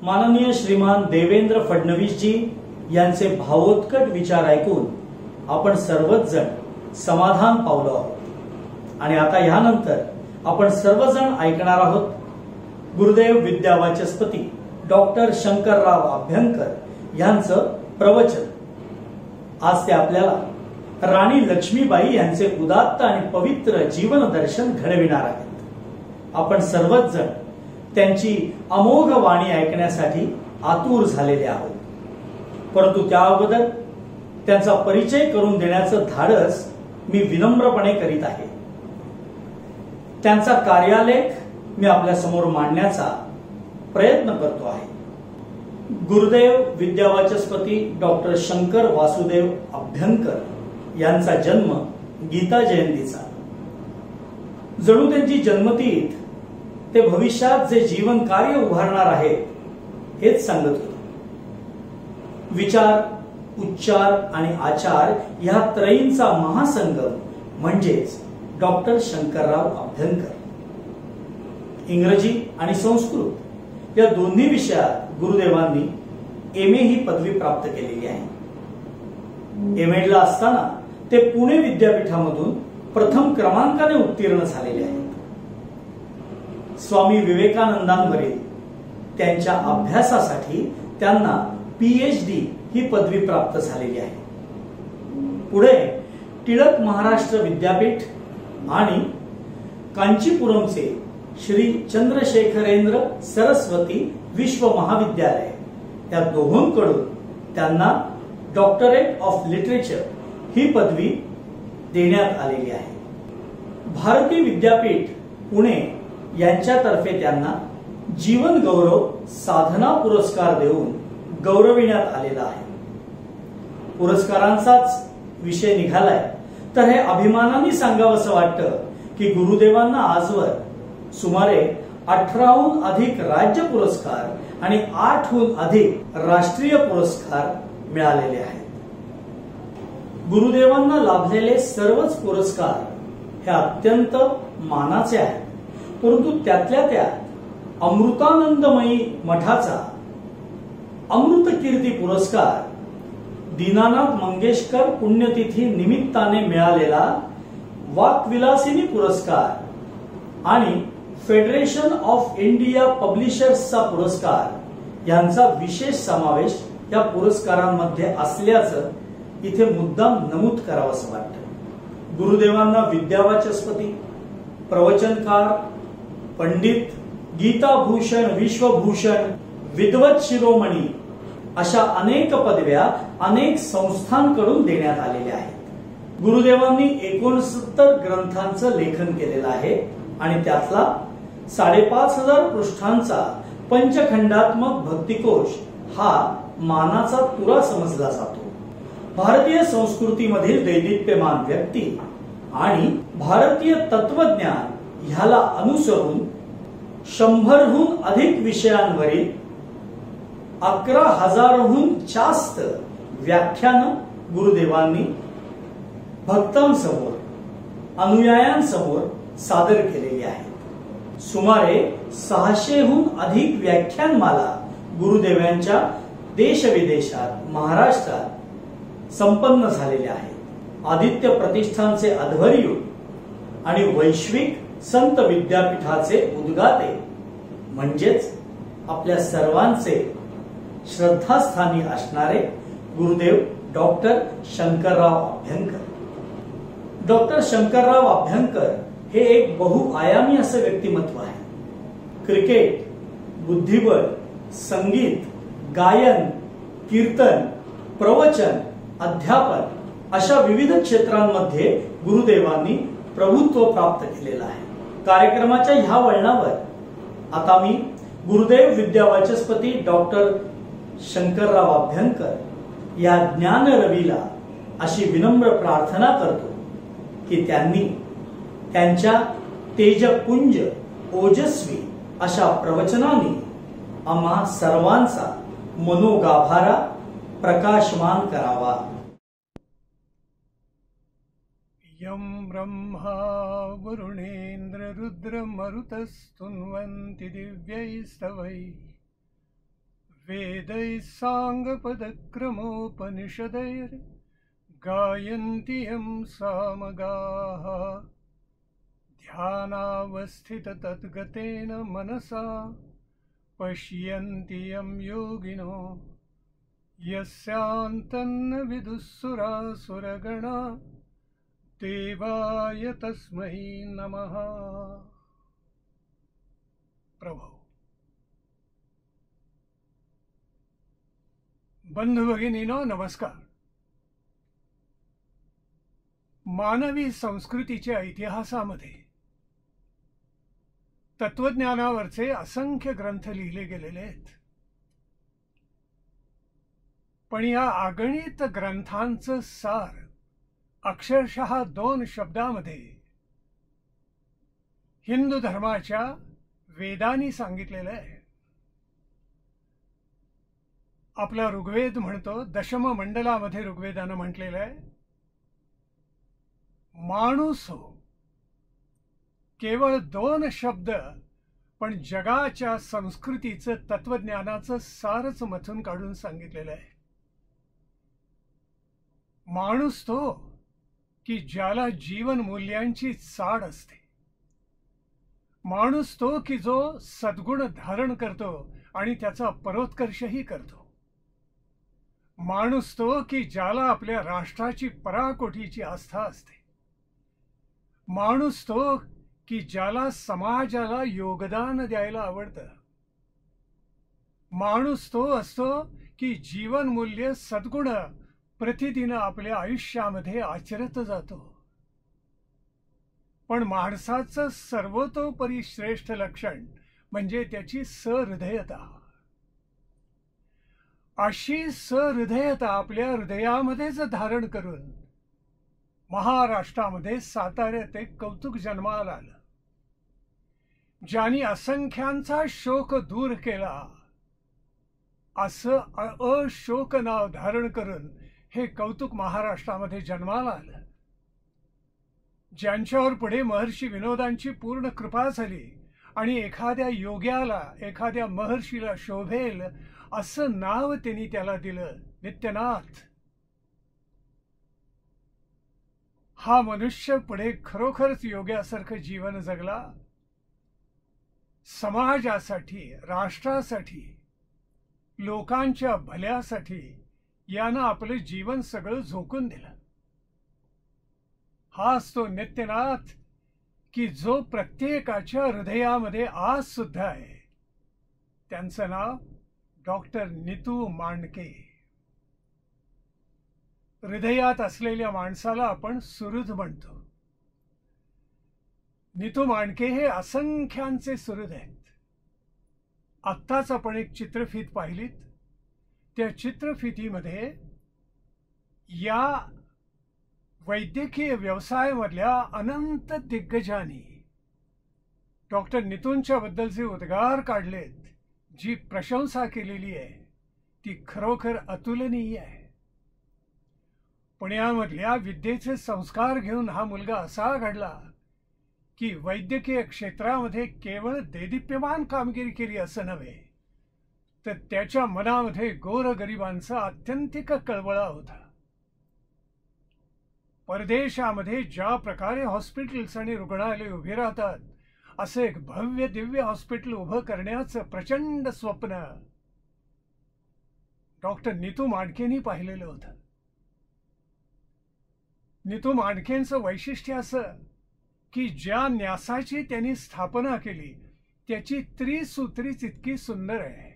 माननीय श्रीमान देवेंद्र फडणवीस जी यांचे भावोत्कट विचार ऐकून आपण सर्वच जण समाधान पावलो आहोत आणि आता यानंतर आपण सर्वजण ऐकणार आहोत गुरुदेव विद्यावाचस्पती डॉक्टर शंकरराव अभ्यंकर यांचं प्रवचन। आज ते आपल्याला राणी लक्ष्मीबाई यांचे उदात्त आणि पवित्र जीवन दर्शन घडविणार आहेत। आपण सर्वच जण त्यांची अमोघ वाणी ऐकण्यासाठी आतुर झालेले आहोत, परंतु त्या अगोदर त्यांचा परिचय करून देण्याचं धाडस मी विनम्रपणे करीत आहे। त्यांचा कार्यालेख मी आपल्या समोर मांडण्याचा प्रयत्न करतो आहे। गुरुदेव विद्यावाचस्पती डॉक्टर शंकर वासुदेव अभ्यंकर यांचा जन्म गीता जयंतीचा। जणू त्यांची जन्मतिथ ते भविष्यात जे जीवन कार्य उभारणार आहेत हेच सांगत होते। विचार, उच्चार आणि आचार या त्रयींचा महासंगम म्हणजेच डॉक्टर शंकरराव अभ्यंकर। इंग्रजी आणि संस्कृत या दोन्ही विषयात गुरुदेवांनी एमए ही पदवी प्राप्त केलेली आहे। एमएडला असताना ते पुणे विद्यापीठामधून प्रथम क्रमांकाने उत्तीर्ण झालेले आहेत। स्वामी विवेकानंदांवरील त्यांच्या अभ्यासासाठी त्यांना पीएचडी ही पदवी प्राप्त झालेली आहे। पुढे टिळक महाराष्ट्र विद्यापीठ आणि कांचीपुरमचे श्री चंद्रशेखरेंद्र सरस्वती विश्व महाविद्यालय या दोहोंकडून त्यांना डॉक्टरेट ऑफ लिटरेचर ही पदवी देण्यात आलेली आहे। भारती विद्यापीठ पुणे यांच्यातर्फे त्यांना जीवन गौरव साधना पुरस्कार देऊन गौरविण्यात आलेला आहे। पुरस्कारांचाच विषय निघालाय तर हे अभिमानाने सांगावंसं वाटतं की गुरुदेवांना आजवर सुमारे 18हून अधिक राज्य पुरस्कार आणि 8हून अधिक राष्ट्रीय पुरस्कार मिळालेले आहेत। गुरुदेवांना लाभलेले सर्वच पुरस्कार हे अत्यंत मानाचे आहेत, परंतु त्यातल्या त्यात अमृतानंदमयी मठाचा अमृत कीर्ती पुरस्कार, दीनानाथ मंगेशकर पुण्यतिथी निमित्ताने मिळालेला वाक्विलासिनी पुरस्कार आणि फेडरेशन ऑफ इंडिया पब्लिशर्सचा पुरस्कार यांचा विशेष समावेश या पुरस्कारांमध्ये असल्याचं इथे मुद्दाम नमूद करावंसं वाटतं। गुरुदेवांना विद्यावाचस्पती, प्रवचनकार, पंडित, गीताभूषण, विश्वभूषण, विद्वत शिरोमणी अशा अनेक पदव्या अनेक संस्थांकडून देण्यात आलेल्या आहेत। गुरुदेवांनी 69 ग्रंथांचं लेखन केलेलं आहे आणि त्यातला 5,500 पृष्ठांचा पंचखंडात्मक भक्तिकोश हा मानाचा तुरा समजला जातो। भारतीय संस्कृतीमधील दैदिप्यमान व्यक्ती आणि भारतीय तत्वज्ञान ह्याला अनुसरून 100हून अधिक विषयांवरील 11,000हून जास्त व्याख्यानं गुरुदेवांनी भक्तांसमोर, अनुयायांसमोर सादर केलेली आहेत। सुमारे 600हून अधिक व्याख्यानमाला गुरुदेवांच्या देशविदेशात, महाराष्ट्रात संपन्न झालेल्या आहेत। आदित्य प्रतिष्ठानचे अध्वर्यू आणि वैश्विक संत विद्यापीठाचे उद्गाते म्हणजेच आपल्या सर्वांचे श्रद्धास्थानी असणारे गुरुदेव डॉक्टर शंकरराव अभ्यंकर। डॉक्टर शंकरराव अभ्यंकर हे एक बहुआयामी असं व्यक्तिमत्व आहे। क्रिकेट, बुद्धिबळ, संगीत, गायन, कीर्तन, प्रवचन, अध्यापन अशा विविध क्षेत्रांमध्ये गुरुदेवांनी प्रभुत्व प्राप्त केलेलं आहे। कार्यक्रमाच्या ह्या वळणावर आता मी गुरुदेव विद्यावाचस्पती डॉक्टर शंकरराव अभ्यंकर या ज्ञान रवीला अशी विनम्र प्रार्थना करतो की त्यांनी त्यांच्या तेजपुंज ओजस्वी अशा प्रवचनांनी आम्हा सर्वांचा मनोगाभारा प्रकाशमान करावा। यं ब्रह्मा वरुणेन्द्र रुद्र मरुतस्तुन्वन्ति दिव्यैस्तवैः वेदैः साङ्गपदक्रमोपनिषदैर्गायन्ति यं सामगाः ध्यानावस्थिततद्गतेन मनसा पश्यन्ति यं योगिनो यस्यान्तन्न विदुःसुरासुरगणा देवाय तस्मै नमः। प्रभो, बंधू भगिनीनो नमस्कार. मानवी संस्कृतीच्या इतिहासामध्ये तत्वज्ञानावरचे असंख्य ग्रंथ लिहिले गेलेले आहेत. पण या अगणित ग्रंथांचं सार अक्षरशः 2 शब्दामध्ये हिंदू धर्माच्या वेदांनी सांगितलेलं आहे. आपला ऋग्वेद म्हणतो, दशम मंडलामध्ये ऋग्वेदानं म्हटलेलं आहे, माणूस हो. केवळ 2 शब्द, पण जगाच्या संस्कृतीचं तत्वज्ञानाचं सारच मथून काढून सांगितलेलं आहे. माणूस तो की ज्याला जीवन मूल्यांची चाड असते. माणूस तो की जो सद्गुण धारण करतो आणि त्याचा परोत्कर्षही करतो. माणूस तो की ज्याला आपल्या राष्ट्राची पराकोटीची आस्था असते. माणूस तो की ज्याला समाजाला योगदान द्यायला आवडतं. माणूस तो असतो की जीवन मूल्य सद्गुण प्रतिदिन आपल्या आयुष्यामध्ये आचरत जातो. पण माणसाचं सर्वतोपरी श्रेष्ठ लक्षण म्हणजे त्याची सहृदयता. अशी सहृदयता आपल्या हृदयामध्येच धारण करून महाराष्ट्रामध्ये साताऱ्यात एक कौतुक जन्माला आलं. ज्यांनी असंख्यांचा शोक दूर केला, असं अशोक नाव धारण करून हे कौतुक महाराष्ट्रामध्ये जन्माला आलं. ज्यांच्यावर पुढे महर्षी विनोदांची पूर्ण कृपा झाली आणि एखाद्या योग्याला, एखाद्या महर्षीला शोभेल असं नाव त्यांनी त्याला दिलं, नित्यनाथ. हा मनुष्य पुढे खरोखरच योग्यासारखं जीवन जगला. समाजासाठी, राष्ट्रासाठी, लोकांच्या भल्यासाठी यानं आपलं जीवन सगळं झोकून दिलं. हाच तो नित्यनाथ की जो प्रत्येकाच्या हृदयामध्ये आज सुद्धा आहे. त्यांचं नाव डॉक्टर नीतू मांडके. हृदयात असलेल्या माणसाला आपण सुहृद म्हणतो. नीतू मांडके हे असंख्यांचे सुहृद आहेत. आत्ताच आपण एक चित्रफीत पाहिलीत. त्या चित्रफितीमध्ये या वैद्यकीय व्यवसायामधल्या अनंत दिग्गजांनी डॉक्टर नीतूंच्या बद्दलचे उद्गार काढलेत. जी प्रशंसा केलेली आहे ती खरोखर अतुलनीय आहे. पुण्यामधल्या विद्येचे संस्कार घेऊन हा मुलगा असा घडला की वैद्यकीय क्षेत्रामध्ये केवळ देदीप्यमान कामगिरी केली असं नव्हे, तर त्याच्या मनामध्ये गोरगरिबांचा आत्यंतिक कळवळा होता. परदेशामध्ये ज्या प्रकारे हॉस्पिटल्स आणि रुग्णालय उभे राहतात, असं एक भव्य दिव्य हॉस्पिटल उभं करण्याचं प्रचंड स्वप्न डॉक्टर नीतू मांडकेंनी पाहिलेलं होतं. नीतू मांडकेंचं वैशिष्ट्य असं की ज्या न्यासाची त्यांनी स्थापना केली त्याची त्रिसूत्रीच इतकी सुंदर आहे.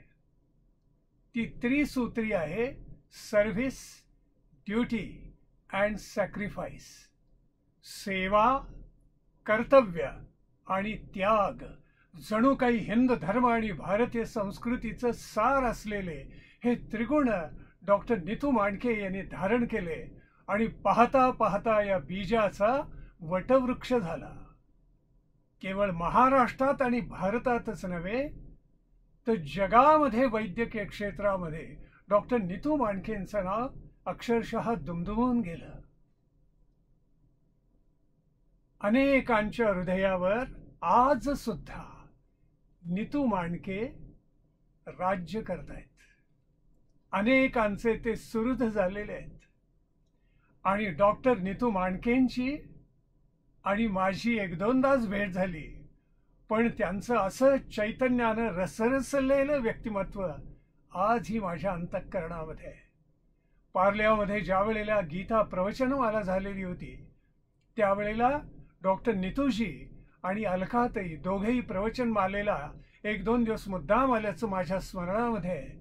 ती त्रिसूत्री आहे सर्व्हिस, ड्युटी अँड सॅक्रिफाईस. सेवा, कर्तव्य आणि त्याग जणू काही हिंदू धर्म आणि भारतीय संस्कृतीचं सार असलेले हे त्रिगुण डॉक्टर नीतू मांडके यांनी धारण केले आणि पाहता पाहता या बीजाचा वटवृक्ष झाला. केवळ महाराष्ट्रात आणि भारतातच नव्हे तर जगामध्ये वैद्यकीय क्षेत्रामध्ये डॉक्टर नीतू मांडकेंचं नाव अक्षरशः दुमदुमून गेलं. अनेकांच्या हृदयावर आज सुद्धा नीतू मांडके राज्य करतायत. अनेकांचे ते सुहृद झालेले आहेत. आणि डॉक्टर नीतू मांडकेंची आणि माझी एक दोनदाच भेट झाली, पण त्यांचं असं चैतन्यानं रसरसलेलं व्यक्तिमत्व आजही माझ्या अंतःकरणामध्ये आहे. पार्ल्यामध्ये ज्या वेळेला गीता प्रवचनमाला झालेली होती, त्यावेळेला डॉक्टर नीतूजी आणि अलकाताई दोघेही प्रवचनमालेला एक दोन दिवस मुद्दाम आल्याचं माझ्या स्मरणामध्ये आहे.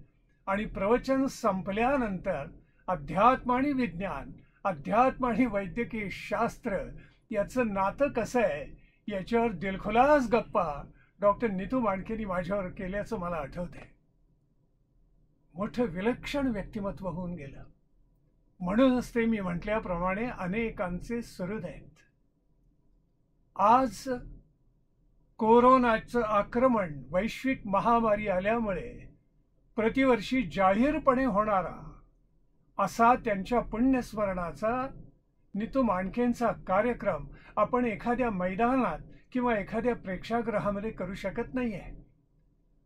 आणि प्रवचन संपल्यानंतर अध्यात्म आणि विज्ञान, अध्यात्म आणि वैद्यकीय शास्त्र याचं नातं कसं आहे याच्यावर दिलखुलास गप्पा डॉक्टर नीतू मांडकेंनी माझ्यावर केल्याचं मला आठवतंय. मोठं विलक्षण व्यक्तिमत्व होऊन गेलं. म्हणूनच ते मी म्हटल्याप्रमाणे अनेकांचे सुहृद आहेत. आज कोरोनाचं आक्रमण, वैश्विक महामारी आल्यामुळे प्रतिवर्षी जाहीरपणे होणारा असा त्यांच्या पुण्यस्मरणाचा नीतू मांडकेंचा कार्यक्रम आपण एखाद्या मैदानात किंवा एखाद्या प्रेक्षागृहामध्ये करू शकत नाहीये.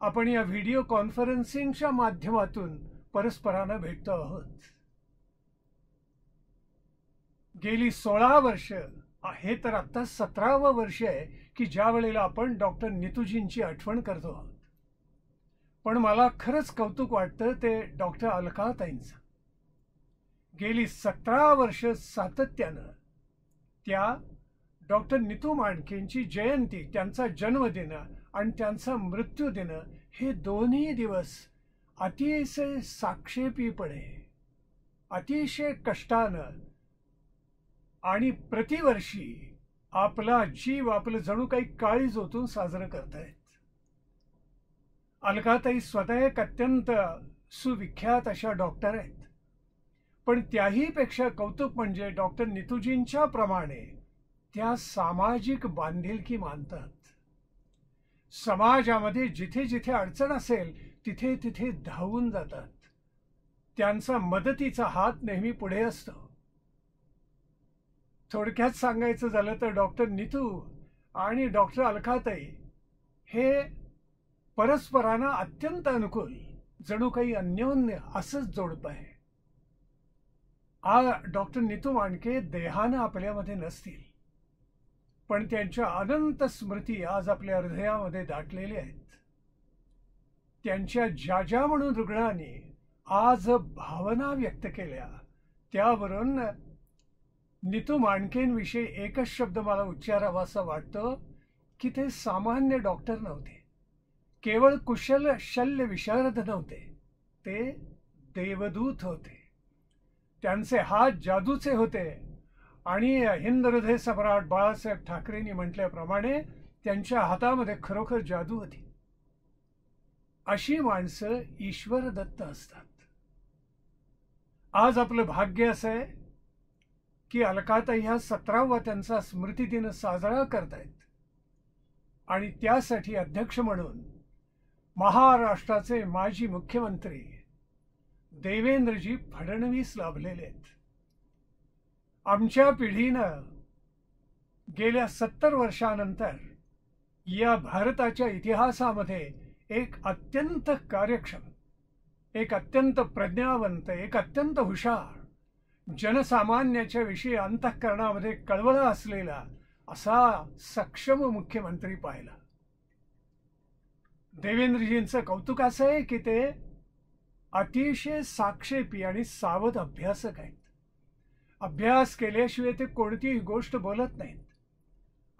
आपण या व्हिडिओ कॉन्फरन्सिंगच्या माध्यमातून परस्परांना भेटतो आहोत. गेली 16 वर्ष, हे तर आता 17वं वर्ष आहे की ज्या वेळेला आपण डॉक्टर नीतूजींची आठवण करतो आहोत. पण मला खरंच कौतुक वाटतं ते डॉक्टर अलकाताईंचं. गेली 17 वर्ष सातत्यानं त्या डॉक्टर नीतू मांडकेंची जयंती, त्यांचा जन्मदिन आणि त्यांचा मृत्यूदिन हे दोन्ही दिवस अतिशय साक्षेपीपणे, अतिशय कष्टानं आणि प्रतिवर्षी आपला जीव, आपलं जणू काही काळीज ओतून साजरं करतायत. अलकाताई स्वतः एक अत्यंत सुविख्यात अशा डॉक्टर आहेत. पण त्याही पेक्षा कौतुक म्हणजे डॉक्टर नीतूजींच्या प्रमाणे त्या सामाजिक बांधिलकी मानतात. समाजामध्ये जिथे जिथे अडचण असेल तिथे तिथे धावून जातात. त्यांचा मदतीचा हात नेहमी पुढे असतो. थोडक्यात सांगायचं झालं तर डॉक्टर नीतू आणि डॉक्टर अलकाताई हे परस्परांना अत्यंत अनुकूल, जणू काही अन्योन्य असंच जोडपं आहे. डॉक्टर नीतू मांडके देहानं आपल्यामध्ये नसतील, पण त्यांच्या अनंत स्मृती आज आपल्या हृदयामध्ये दाटलेल्या आहेत. त्यांच्या ज्या म्हणून रुग्णांनी आज भावना व्यक्त केल्या, त्यावरून नीतू मांडकेंविषयी एकच शब्द मला उच्चारावासा वाटतो की ते सामान्य डॉक्टर नव्हते, केवळ कुशल शल्य विशारद नव्हते, ते देवदूत होते. त्यांचे हात जादूचे होते आणि हिंद हृदय सम्राट बाळासाहेब ठाकरेंनी म्हटल्याप्रमाणे त्यांच्या हातामध्ये खरोखर जादू होती. अशी माणसं ईश्वर दत्त असतात. आज आपलं भाग्य असं आहे की अलकाताई ह्या 17वा त्यांचा स्मृतिदिन साजरा करतायत आणि त्यासाठी अध्यक्ष म्हणून महाराष्ट्राचे माजी मुख्यमंत्री देवेंद्रजी फडणवीस लाभलेले आहेत. आमच्या पिढीनं गेल्या 70 वर्षानंतर या भारताच्या इतिहासामध्ये एक अत्यंत कार्यक्षम, एक अत्यंत प्रज्ञावंत, एक अत्यंत हुशार, जनसामान्याच्या विषयी अंतःकरणामध्ये कळवळा असलेला असा सक्षम मुख्यमंत्री पाहिला. देवेंद्रजींचं कौतुक असं आहे की ते अतिशय साक्षेपी आणि सावध अभ्यासक आहेत. अभ्यास केल्याशिवाय ते कोणतीही गोष्ट बोलत नाहीत.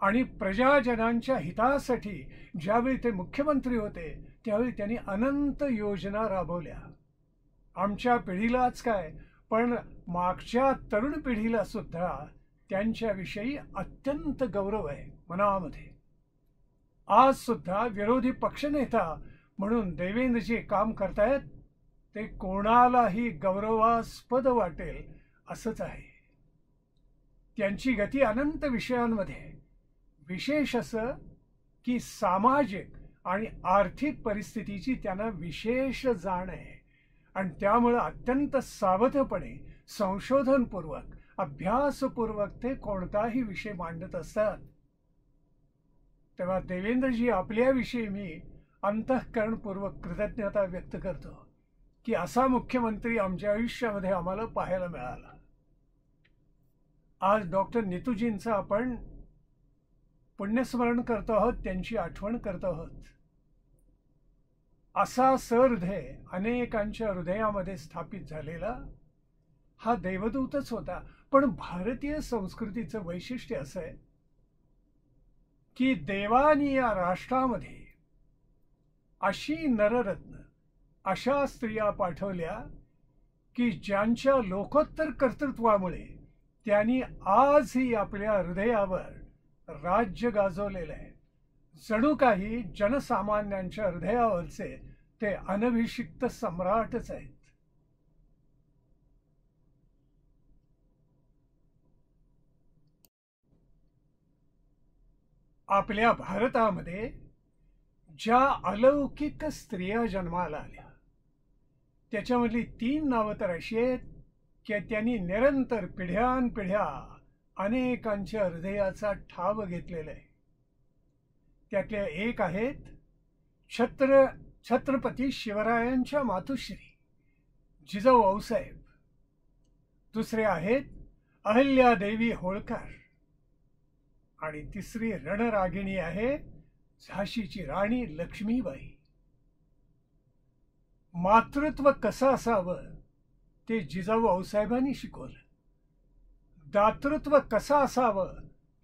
आणि प्रजाजनांच्या हितासाठी ज्यावेळी ते मुख्यमंत्री होते त्यावेळी त्यांनी अनंत योजना राबवल्या. आमच्या पिढीलाच काय, पण मागच्या तरुण पिढीला सुद्धा त्यांच्याविषयी अत्यंत गौरव आहे मनामध्ये. आज सुद्धा विरोधी पक्षनेता म्हणून देवेंद्रजी काम करतायत ते कोणालाही गौरवास्पद वाटेल असंच आहे. त्यांची गती अनंत विषयांमध्ये, विशेष असं की सामाजिक आणि आर्थिक परिस्थितीची त्यांना विशेष जाण आहे आणि त्यामुळे अत्यंत सावधपणे, संशोधनपूर्वक, अभ्यासपूर्वक ते कोणताही विषय मांडत असतात. तेव्हा देवेंद्रजी आपल्याविषयी मी अंतःकरणपूर्वक कृतज्ञता व्यक्त करतो की असा मुख्यमंत्री आमच्या आयुष्यामध्ये आम्हाला पाहायला मिळाला. आज डॉक्टर नितूजींचं आपण पुण्यस्मरण करतो आहोत, त्यांची आठवण करतो आहोत. असा सहृदय अनेकांच्या हृदयामध्ये स्थापित झालेला हा देवदूतच होता. पण भारतीय संस्कृतीचं वैशिष्ट्य असं आहे की देवानी या राष्ट्रामध्ये अशी नररत्न, अशा स्त्रिया पाठवल्या की ज्यांच्या लोकोत्तर कर्तृत्वामुळे त्यांनी आजही आपल्या हृदयावर राज्य गाजवलेलं आहे. जणू काही जनसामान्यांच्या हृदयावरचे ते अनभिषिक्त सम्राटच आहेत. आपल्या भारतामध्ये ज्या अलौकिक स्त्रिया जन्माला आल्या त्याच्यामधली 3 नावं तर अशी आहेत की त्यांनी निरंतर पिढ्यानपिढ्या अनेकांच्या हृदयाचा ठाव घेतलेला आहे. त्यातल्या एक आहेत छत्रपती शिवरायांच्या मातुश्री जिजाऊ आऊसाहेब. दुसरे आहेत अहिल्यादेवी होळकर आणि तिसरी रणरागिणी आहे झाशीची राणी लक्ष्मीबाई. मातृत्व कसं असावं ते जिजाऊ आऊसाहेबांनी शिकवलं. दातृत्व कसं असावं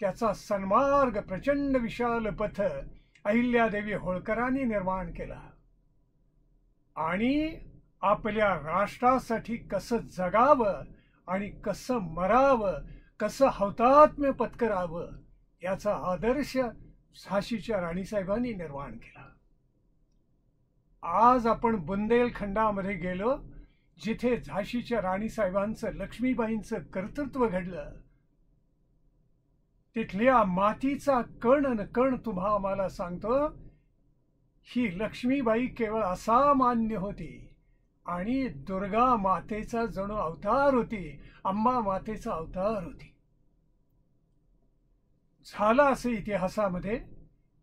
त्याचा सन्मार्ग प्रचंड विशाल पथ अहिल्यादेवी होळकरांनी निर्माण केला. आणि आपल्या राष्ट्रासाठी कसं जगावं आणि कसं मरावं, कसं हौतात्म्य पत्करावं याचा आदर्श झाशीच्या राणीसाहेबांनी निर्माण केला. आज आपण बुंदेलखंडामध्ये गेलो, जिथे झाशीच्या राणीसाहेबांचं, लक्ष्मीबाईंचं कर्तृत्व घडलं. तिथल्या मातीचा कण न कण तुम्हा आम्हाला सांगतो, ही लक्ष्मीबाई केवळ असामान्य होती आणि दुर्गा मातेचा जणू अवतार होती, अंबा मातेचा अवतार होती. झालं असं इतिहासामध्ये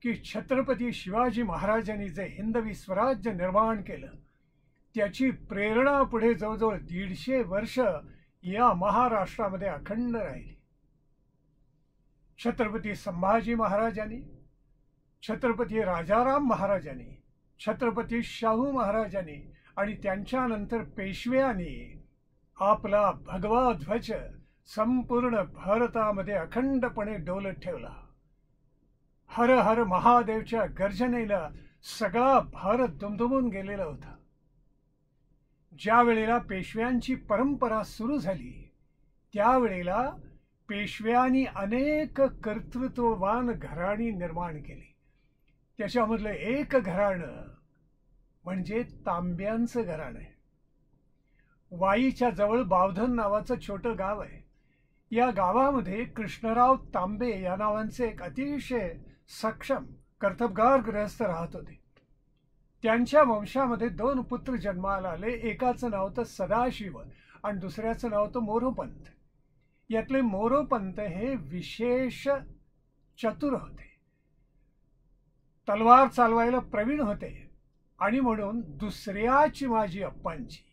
की छत्रपती शिवाजी महाराजांनी जे हिंदवी स्वराज्य निर्माण केलं त्याची प्रेरणा पुढे जवळजवळ 150 वर्ष या महाराष्ट्रामध्ये अखंड राहिली. छत्रपती संभाजी महाराजांनी, छत्रपती राजाराम महाराजांनी, छत्रपती शाहू महाराजांनी आणि त्यांच्यानंतर पेशव्यांनी आपला भगवा ध्वज संपूर्ण भारतामध्ये अखंडपणे डोलत ठेवला. हर हर महादेवच्या गर्जनेला सगळा भारत दुमदुमून गेलेला होता. ज्या वेळेला पेशव्यांची परंपरा सुरू झाली त्यावेळेला पेशव्यांनी अनेक कर्तृत्ववान घराणी निर्माण केली. त्याच्यामधलं एक घराणं म्हणजे तांब्यांचं घराणं आहे. वाईच्या जवळ बावधन नावाचं छोटं गाव आहे. या गावामध्ये कृष्णराव तांबे या नावांचे एक अतिशय सक्षम कर्तबगार गृहस्थ राहत होते. त्यांच्या वंशामध्ये 2 पुत्र जन्माला आले. एकाचं नाव तर सदाशिव आणि दुसऱ्याचं नाव तर मोरोपंत. यातले मोरोपंत हे विशेष चतुर होते, तलवार चालवायला प्रवीण होते आणि म्हणून दुसऱ्या चिमाजी अप्पांची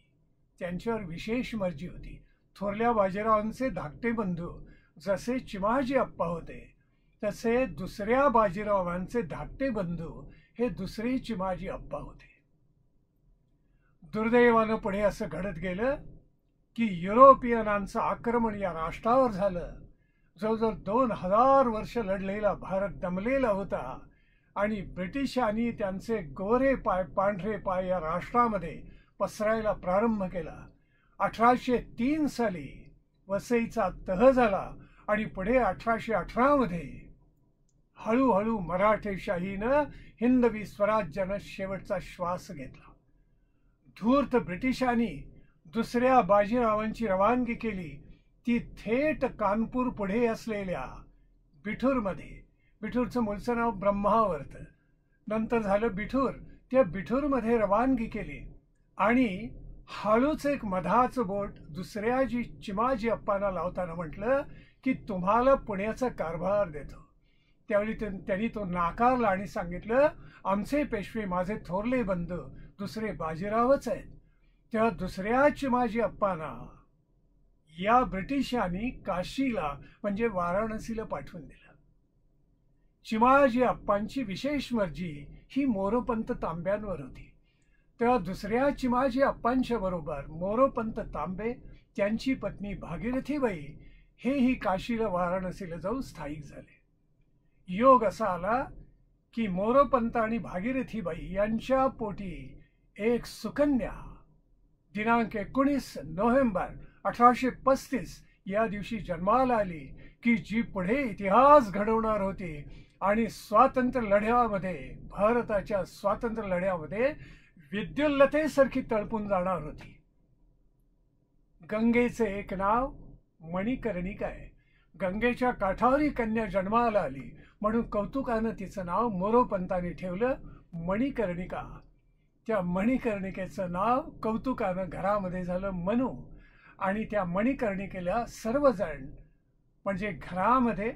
त्यांच्यावर विशेष मर्जी होती. थोरल्या बाजीरावांचे धाकटे बंधू जसे चिमाजी अप्पा होते तसे दुसऱ्या बाजीरावांचे धाकटे बंधू हे दुसरे चिमाजी अप्पा होते. दुर्दैवानं पुढे असं घडत गेलं की युरोपियनांचं आक्रमण या राष्ट्रावर झालं. जवळजवळ 2000 वर्ष लढलेला भारत दमलेला होता आणि ब्रिटिशांनी त्यांचे गोरे पाय, पांढरे पाय या राष्ट्रामध्ये पसरायला प्रारंभ केला. 1803 साली वसईचा तह झाला आणि पुढे 1818 मध्ये हळूहळू मराठेशाहीनं हिंदवी स्वराज्यानं शेवटचा श्वास घेतला. धूर्त ब्रिटिशांनी दुसऱ्या बाजीरावांची रवानगी केली. ती थेट कानपूर पुढे असलेल्या बिठूरमध्ये, बिठूरचं मूळचं नाव ब्रह्मावर्त, नंतर झालं बिठूर, त्या बिठूरमध्ये रवानगी केली आणि हळूच एक मधाचं बोट दुसऱ्या चिमाजी अप्पांना लावताना म्हटलं की तुम्हाला पुण्याचा कारभार देतो. त्यावेळी त्यांनी तो नाकारला आणि सांगितलं आमचे पेशवे, माझे थोरले बंधू दुसरे बाजीरावच आहेत. तेव्हा दुसऱ्या चिमाजी अप्पांना या ब्रिटिशांनी काशीला म्हणजे वाराणसीला पाठवून दिलं. चिमाजी अप्पांची विशेष मर्जी ही मोरोपंत तांब्यांवर होती. तेव्हा दुसऱ्या चिमाजी अप्पांच्या बरोबर मोरोपंत तांबे, त्यांची पत्नी भागीरथीबाई हेही काशीला वाराणसीला जाऊन स्थायिक झाले. योग असा आला की मोरोपंत आणि भागीरथीबाई यांच्या पोटी एक सुकन्या दिनांक 19 नोव्हेंबर 1835 या दिवशी जन्माला आली की जी पुढे इतिहास घडवणार होती आणि स्वातंत्र्य लढ्यामध्ये, भारताच्या स्वातंत्र्य लढ्यामध्ये विद्युल्लतेसारखी तळपून जाणार होती. गंगेचे एक नाव मणिकर्णिका आहे. गंगेच्या काठावरी कन्या जन्माला आली म्हणून कौतुकानं तिचं नाव मोरोपंतांनी ठेवलं मणिकर्णिका. त्या मणिकर्णिकेचं नाव कौतुकानं घरामध्ये झालं मनू. आणि त्या मणिकर्णिकेला सर्वजण म्हणजे घरामध्ये,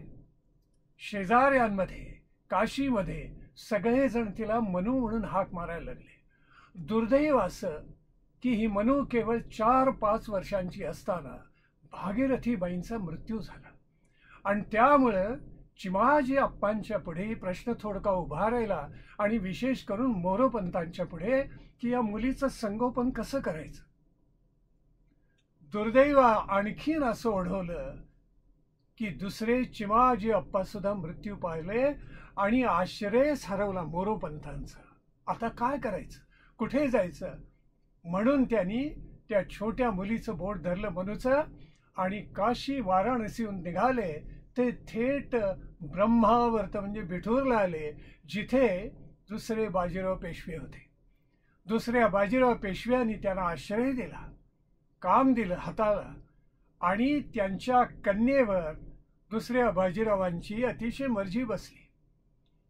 शेजाऱ्यांमध्ये, काशीमध्ये सगळेजण तिला मनू म्हणून हाक मारायला लागले. दुर्दैव असं की ही मनू केवळ 4-5 वर्षांची असताना भागीरथीबाईंचा मृत्यू झाला. आणि त्यामुळं चिमाजी अप्पांच्या पुढे प्रश्न थोडका उभा राहिला आणि विशेष करून मोरोपंतांच्या पुढे की या मुलीचं संगोपन कसं करायचं. दुर्दैव आणखीन असं ओढवलं की दुसरे चिमाजी अप्पा सुद्धा मृत्यू पावले आणि आश्रयच हरवला मोरोपंतांचा. आता काय करायचं, कुठे जायचं, म्हणून त्यांनी त्या छोट्या मुलीचं बोट धरलं मनूचं आणि काशी वाराणसीहून निघाले. ते थेट ब्रह्मावर्त म्हणजे बिठूरला आले, जिथे दुसरे बाजीराव पेशवे होते. दुसऱ्या बाजीराव पेशव्यांनी त्यांना आश्रय दिला, काम दिलं हाताला आणि त्यांच्या कन्येवर दुसऱ्या बाजीरावांची अतिशय मर्जी बसली.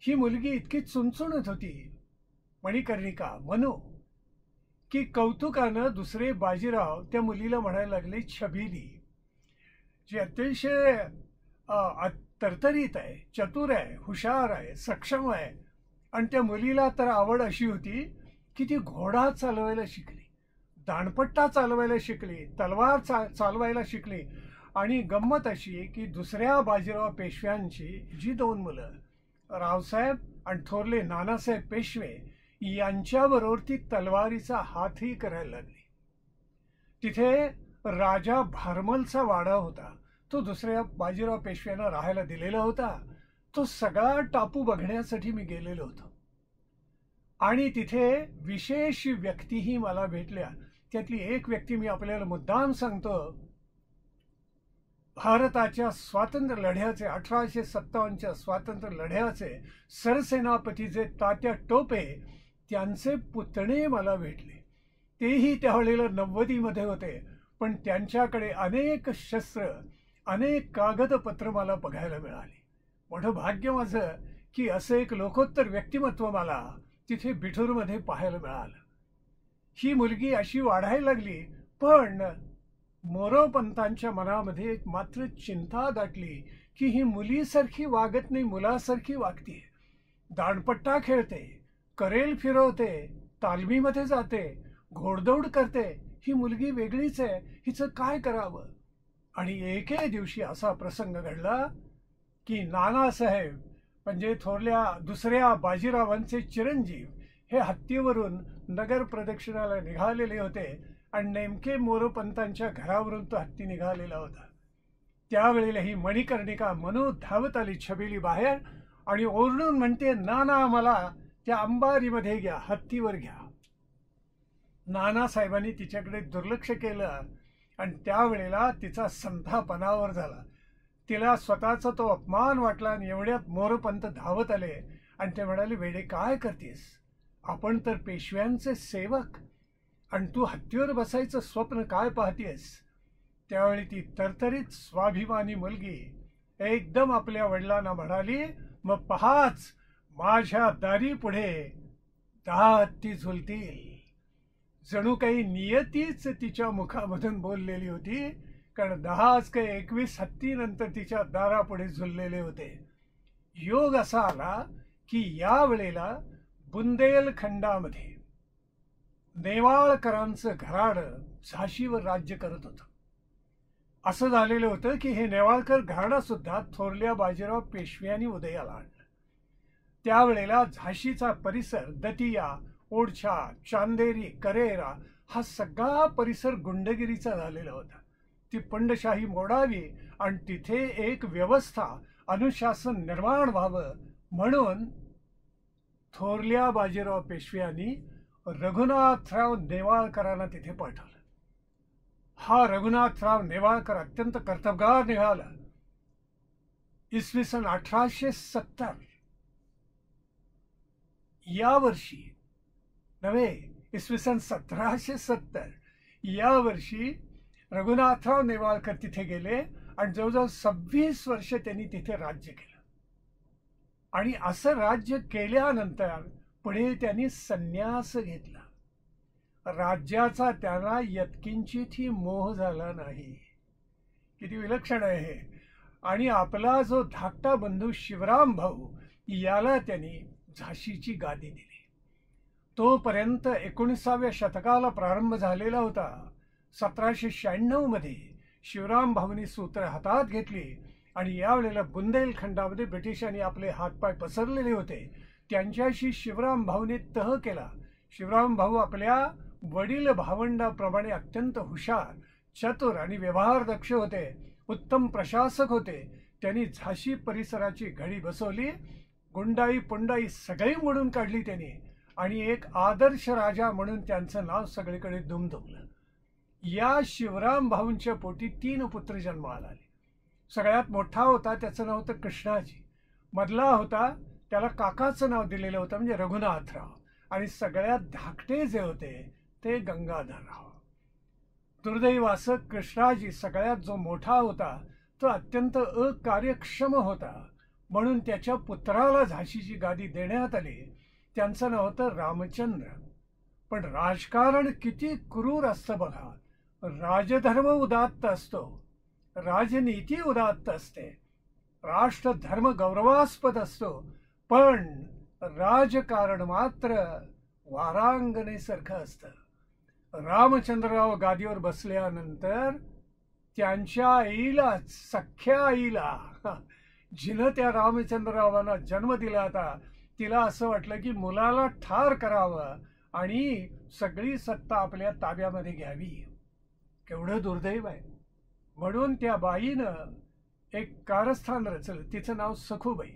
ही मुलगी इतकी चुणचुणत होती मणिकर्णिका मनू की कौतुकानं दुसरे बाजीराव त्या मुलीला म्हणायला लागले छबिली, जी अतिशय तरतरीत आहे, चतुर आहे, हुशार आहे, सक्षम आहे. आणि त्या मुलीला तर आवड अशी होती की ती घोडा चालवायला शिकली, दांडपट्टा चालवायला शिकली, तलवार चालवायला शिकली. आणि गंमत अशी की दुसऱ्या बाजीराव पेशव्यांची जी 2 मुलं रावसाहेब आणि थोरले नानासाहेब पेशवे यांच्याबरोबर ती तलवारीचा हातही करायला लागली. तिथे राजा भारमलचा वाडा होता, तो दुसऱ्या बाजीराव पेशव्यांना राहायला दिलेला होता. तो सगळा टापू बघण्यासाठी मी गेलेलो होतो आणि तिथे विशेष व्यक्तीही मला भेटल्या. त्यातली एक व्यक्ती मी आपल्याला मुद्दाम सांगतो. भारताच्या स्वातंत्र्य लढ्याचे 1857च्या स्वातंत्र्य लढ्याचे सरसेनापती जे तात्या टोपे, त्यांचे पुतणे मला भेटले. तेही त्यावेळेला 90मध्ये होते, पण त्यांच्याकडे अनेक शस्त्र, अनेक कागदपत्र मला बघायला मिळाली. मोठं भाग्य माझं की असं एक लोकोत्तर व्यक्तिमत्व मला तिथे बिठूरमध्ये पाहायला मिळालं. ही मुलगी अशी वाढायला लागली, पण मोरोपंतांच्या मनामध्ये मात्र चिंता दाटली की ही मुलीसारखी वागत नाही, मुलासारखी वागते, दांडपट्टा खेळते, करेल फिरवते, तालमीमध्ये जाते, घोडदौड करते. ही मुलगी वेगळीच आहे, हिचं काय करावं. आणि एके दिवशी असा प्रसंग घडला की नानासाहेब म्हणजे थोरल्या दुसऱ्या बाजीरावांचे चिरंजीव हे हत्तीवरून नगर प्रदक्षिणाला निघालेले होते आणि नेमके मोरोपंतांच्या घरावरून तो हत्ती निघालेला होता. त्यावेळेला ही मणिकर्णिका मनू धावत आली छबिली बाहेर आणि ओरडून म्हणते, नाना मला त्या अंबारीमध्ये घ्या, हत्तीवर घ्या. नानासाहेबांनी तिच्याकडे दुर्लक्ष केलं आणि त्यावेळेला तिचा संतापनावर झाला. तिला स्वतःचा तो अपमान वाटला आणि एवढ्यात मोरोपंत धावत आले आणि ते म्हणाले, वेडे काय करतेस, आपण तर पेशव्यांचे सेवक आणि तू हत्तीवर बसायचं स्वप्न काय पाहतेस. त्यावेळी ती तरतरीत स्वाभिमानी मुलगी एकदम आपल्या वडिलांना म्हणाली, मग पहाच माझ्या दारी पुढे 10 हत्ती झुलतील. जणू काही नियतीच तिच्या मुखामधून बोललेली होती, कारण 10 काही 21 हत्ती नंतर तिच्या दारापुढे झुललेले होते. योग असा आला की या वेळेला बुंदेलखंडामध्ये नेवाळकरांचं घराड झाशीवर राज्य करत होतं. असं झालेलं होतं की हे नेवाळकर घराणं सुद्धा थोरल्या बाजीराव पेशव्यांनी उदयाला आणलं. त्यावेळेला झाशीचा परिसर दतिया, ओढछा, चांदेरी, करेरा हा सगळा परिसर गुंडगिरीचा झालेला होता. ती पंडशाही मोडावी आणि तिथे एक व्यवस्था, अनुशासन निर्माण व्हावं म्हणून थोरल्या बाजीराव पेशव्यांनी रघुनाथराव नेवाळकरांना तिथे पाठवलं. हा रघुनाथराव नेवाळकर अत्यंत कर्तबगार निघाला. इसवी सन 1870 या वर्षी नव्हे, इसवी सन 1770 या वर्षी रघुनाथराव नेवाळकर तिथे गेले आणि जवळजवळ 26 वर्ष त्यांनी तिथे राज्य केलं. आणि असं राज्य केल्यानंतर पुढे त्यांनी संन्यास घेतला. राज्याचा त्यांना यत्किंचितही मोह झाला नाही. किती विलक्षण आहे हे. आणि आपला जो धाकटा बंधू शिवराम भाऊ याला त्यांनी झाशीची गादी दिली. तोपर्यंत 19व्या शतकाला प्रारंभ झालेला होता. 1796 मध्ये शिवराम भाऊनी सूत्र हातात घेतली आणि यावेळेला बुंदेलखंडामध्ये ब्रिटिशांनी आपले हातपाय पसरलेले होते. त्यांच्याशी शिवराम भाऊने तह केला. शिवराम भाऊ आपल्या वडील भावंडाप्रमाणे अत्यंत हुशार, चतुर आणि व्यवहारदक्ष होते. उत्तम प्रशासक होते. त्यांनी झाशी परिसराची घडी बसवली. गुंडाई पुंडाई सगळी मोडून काढली त्यांनी आणि एक आदर्श राजा म्हणून त्यांचं नाव सगळीकडे दुमदुमलं. या शिवराम भाऊंच्या पोटी 3 पुत्र जन्माला आले. सगळ्यात मोठा होता त्याचं नाव होतं कृष्णाजी. मधला होता त्याला काकाचं नाव दिलेलं होतं म्हणजे रघुनाथराव. आणि सगळ्यात धाकटे जे होते ते गंगाधरराव. दुर्दैवाचं कृष्णाजी सगळ्यात जो मोठा होता तो अत्यंत अकार्यक्षम होता म्हणून त्याच्या पुत्राला झाशीची गादी देण्यात आली. त्यांचं नाव होतं रामचंद्र. पण राजकारण किती क्रूर असतं बघा. राजधर्म उदात्त असतो, राजनीती उदात्त असते, राष्ट्रधर्म गौरवास्पद असतो, पण राजकारण मात्र वारांगणेसारखं असतं. रामचंद्रराव गादीवर बसल्यानंतर त्यांच्या आईला, सख्या आईला, जिनं त्या रामचंद्ररावांना जन्म दिला होता, तिला असं वाटलं की मुलाला ठार करावं आणि सगळी सत्ता आपल्या ताब्यामध्ये घ्यावी. केवढं दुर्दैव आहे. म्हणून त्या बाईनं एक कारस्थान रचलं. तिचं नाव सखूबाई.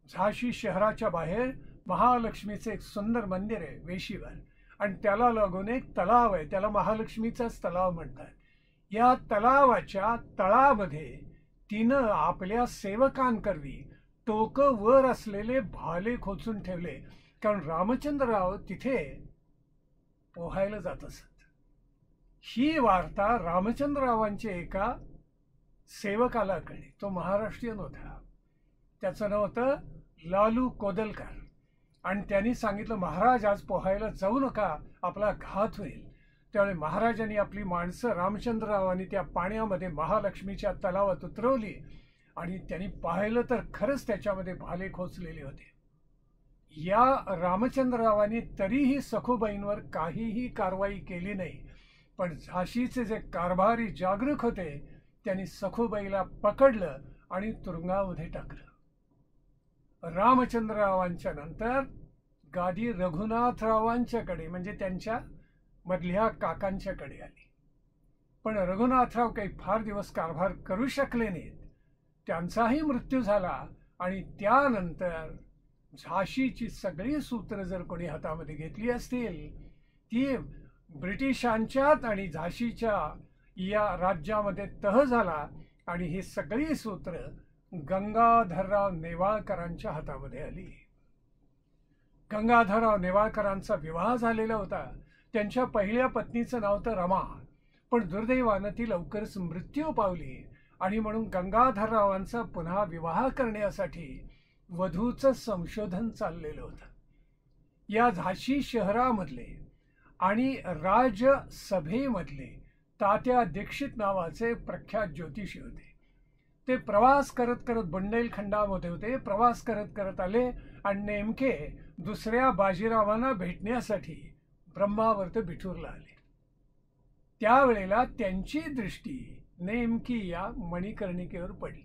झाशी शहराच्या बाहेर महालक्ष्मीचं एक सुंदर मंदिर आहे वेशीवर आणि त्याला लागून एक तलाव आहे. त्याला महालक्ष्मीचाच तलाव म्हणतात. या तलावाच्या तळामध्ये तिनं आपल्या सेवकांकरवी टोकं वर असलेले भाले खोचून ठेवले. कारण रामचंद्रराव तिथे पोहायला जात असत. ही वार्ता रामचंद्ररावांच्या एका सेवकाला कळली. तो महाराष्ट्रीयन होता. त्याचं नाव होतं लालू कोदलकर. आणि त्यांनी सांगितलं महाराज आज पोहायला जाऊ नका, आपला घात होईल. त्यावेळी महाराजांनी आपली माणसं रामचंद्ररावांनी त्या पाण्यामध्ये महालक्ष्मीच्या तलावात उतरवली आणि त्यांनी पाहिलं तर खरंच त्याच्यामध्ये भाले खोचलेले होते. या रामचंद्ररावांनी तरीही सखूबाईंवर काहीही कारवाई केली नाही. पण झाशीचे जे कारभारी जागरूक होते त्यांनी सखूबाईला पकडलं आणि तुरुंगामध्ये टाकलं. रामचंद्ररावांच्या नंतर गादी रघुनाथरावांच्याकडे म्हणजे त्यांच्या मधल्या काकांच्याकडे आली. पण रघुनाथराव काही फार दिवस कारभार करू शकले नाहीत. त्यांचाही मृत्यू झाला आणि त्यानंतर झाशीची सगळी सूत्र जर कोणी हातामध्ये घेतली असतील ती ब्रिटिशांच्यात आणि झाशीच्या या राज्यामध्ये तह झाला आणि ही सगळी सूत्र गंगाधरराव नेवाळकरांच्या हातामध्ये आली. गंगाधरराव नेवाळकरांचा विवाह झालेला होता. त्यांच्या पहिल्या पत्नीचं नाव तर रमा. पण दुर्दैवानं ती लवकरच मृत्यू पावली आणि म्हणून गंगाधररावांचा पुन्हा विवाह करण्यासाठी वधूचं संशोधन चाललेलं होतं. या झाशी शहरामधले आणि राजसभेमधले तात्या दीक्षित नावाचे प्रख्यात ज्योतिषी होते. ते प्रवास करत करत बुंदेलखंडामध्ये होते. प्रवास करत करत आले आणि नेमके दुसऱ्या बाजीरावांना भेटण्यासाठी ब्रह्मावर्त बिठूरला आले. त्यावेळेला त्यांची दृष्टी नेमकी या मणिकर्णिकेवर पडली.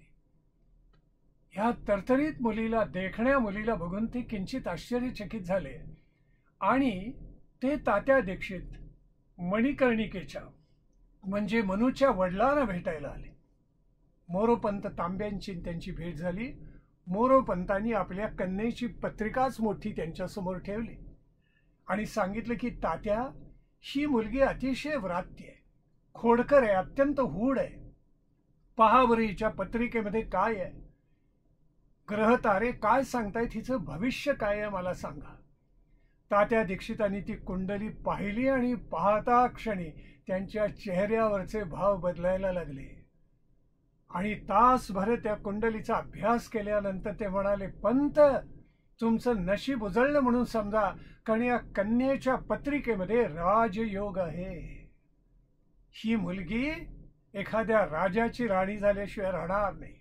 ह्या तरतरीत मुलीला, देखण्या मुलीला बघून ते किंचित आश्चर्यचकित झाले आणि ते तात्या दीक्षित मणिकर्णिकेच्या म्हणजे मनूच्या वडिलांना भेटायला आले. मोरोपंत तांब्यांची त्यांची भेट झाली. मोरोपंतांनी आपल्या कन्येची पत्रिकाच मोठी त्यांच्यासमोर ठेवली आणि सांगितलं की तात्या, ही मुलगी अतिशय व्रात्य आहे, खोडकर आहे, अत्यंत हूड आहे. पहा बरं हिच्या पत्रिकेमध्ये काय आहे, ग्रह तारे काय सांगतायत, हिचं भविष्य काय आहे मला सांगा. तात्या दीक्षितांनी ती कुंडली पाहिली आणि पाहता क्षणी त्यांच्या चेहऱ्यावरचे भाव बदलायला लागले आणि तासभर त्या कुंडलीचा अभ्यास केल्यानंतर ते म्हणाले, पंत, तुमचं नशीब उजळलं म्हणून समजा, कारण या कन्येच्या पत्रिकेमध्ये राजयोग आहे. ही मुलगी एखाद्या राजाची राणी झाल्याशिवाय राहणार नाही.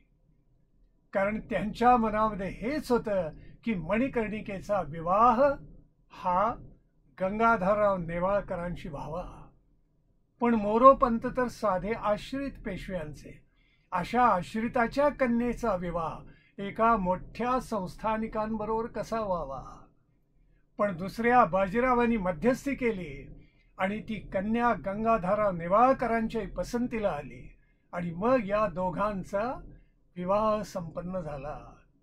कारण त्यांच्या मनामध्ये हेच होतं की मणिकर्णिकेचा विवाह हा गंगाधरराव नेवाळकरांशी व्हावा. पण मोरोपंत तर साधे आश्रित पेशव्यांचे, अशा आश्रिताच्या कन्येचा विवाह एका मोठ्या संस्थानिकांबरोबर कसा व्हावा. पण दुसऱ्या बाजीरावांनी मध्यस्थी केली आणि ती कन्या गंगाधरराव नेवाळकरांच्या पसंतीला आली आणि मग या दोघांचा विवाह संपन्न झाला.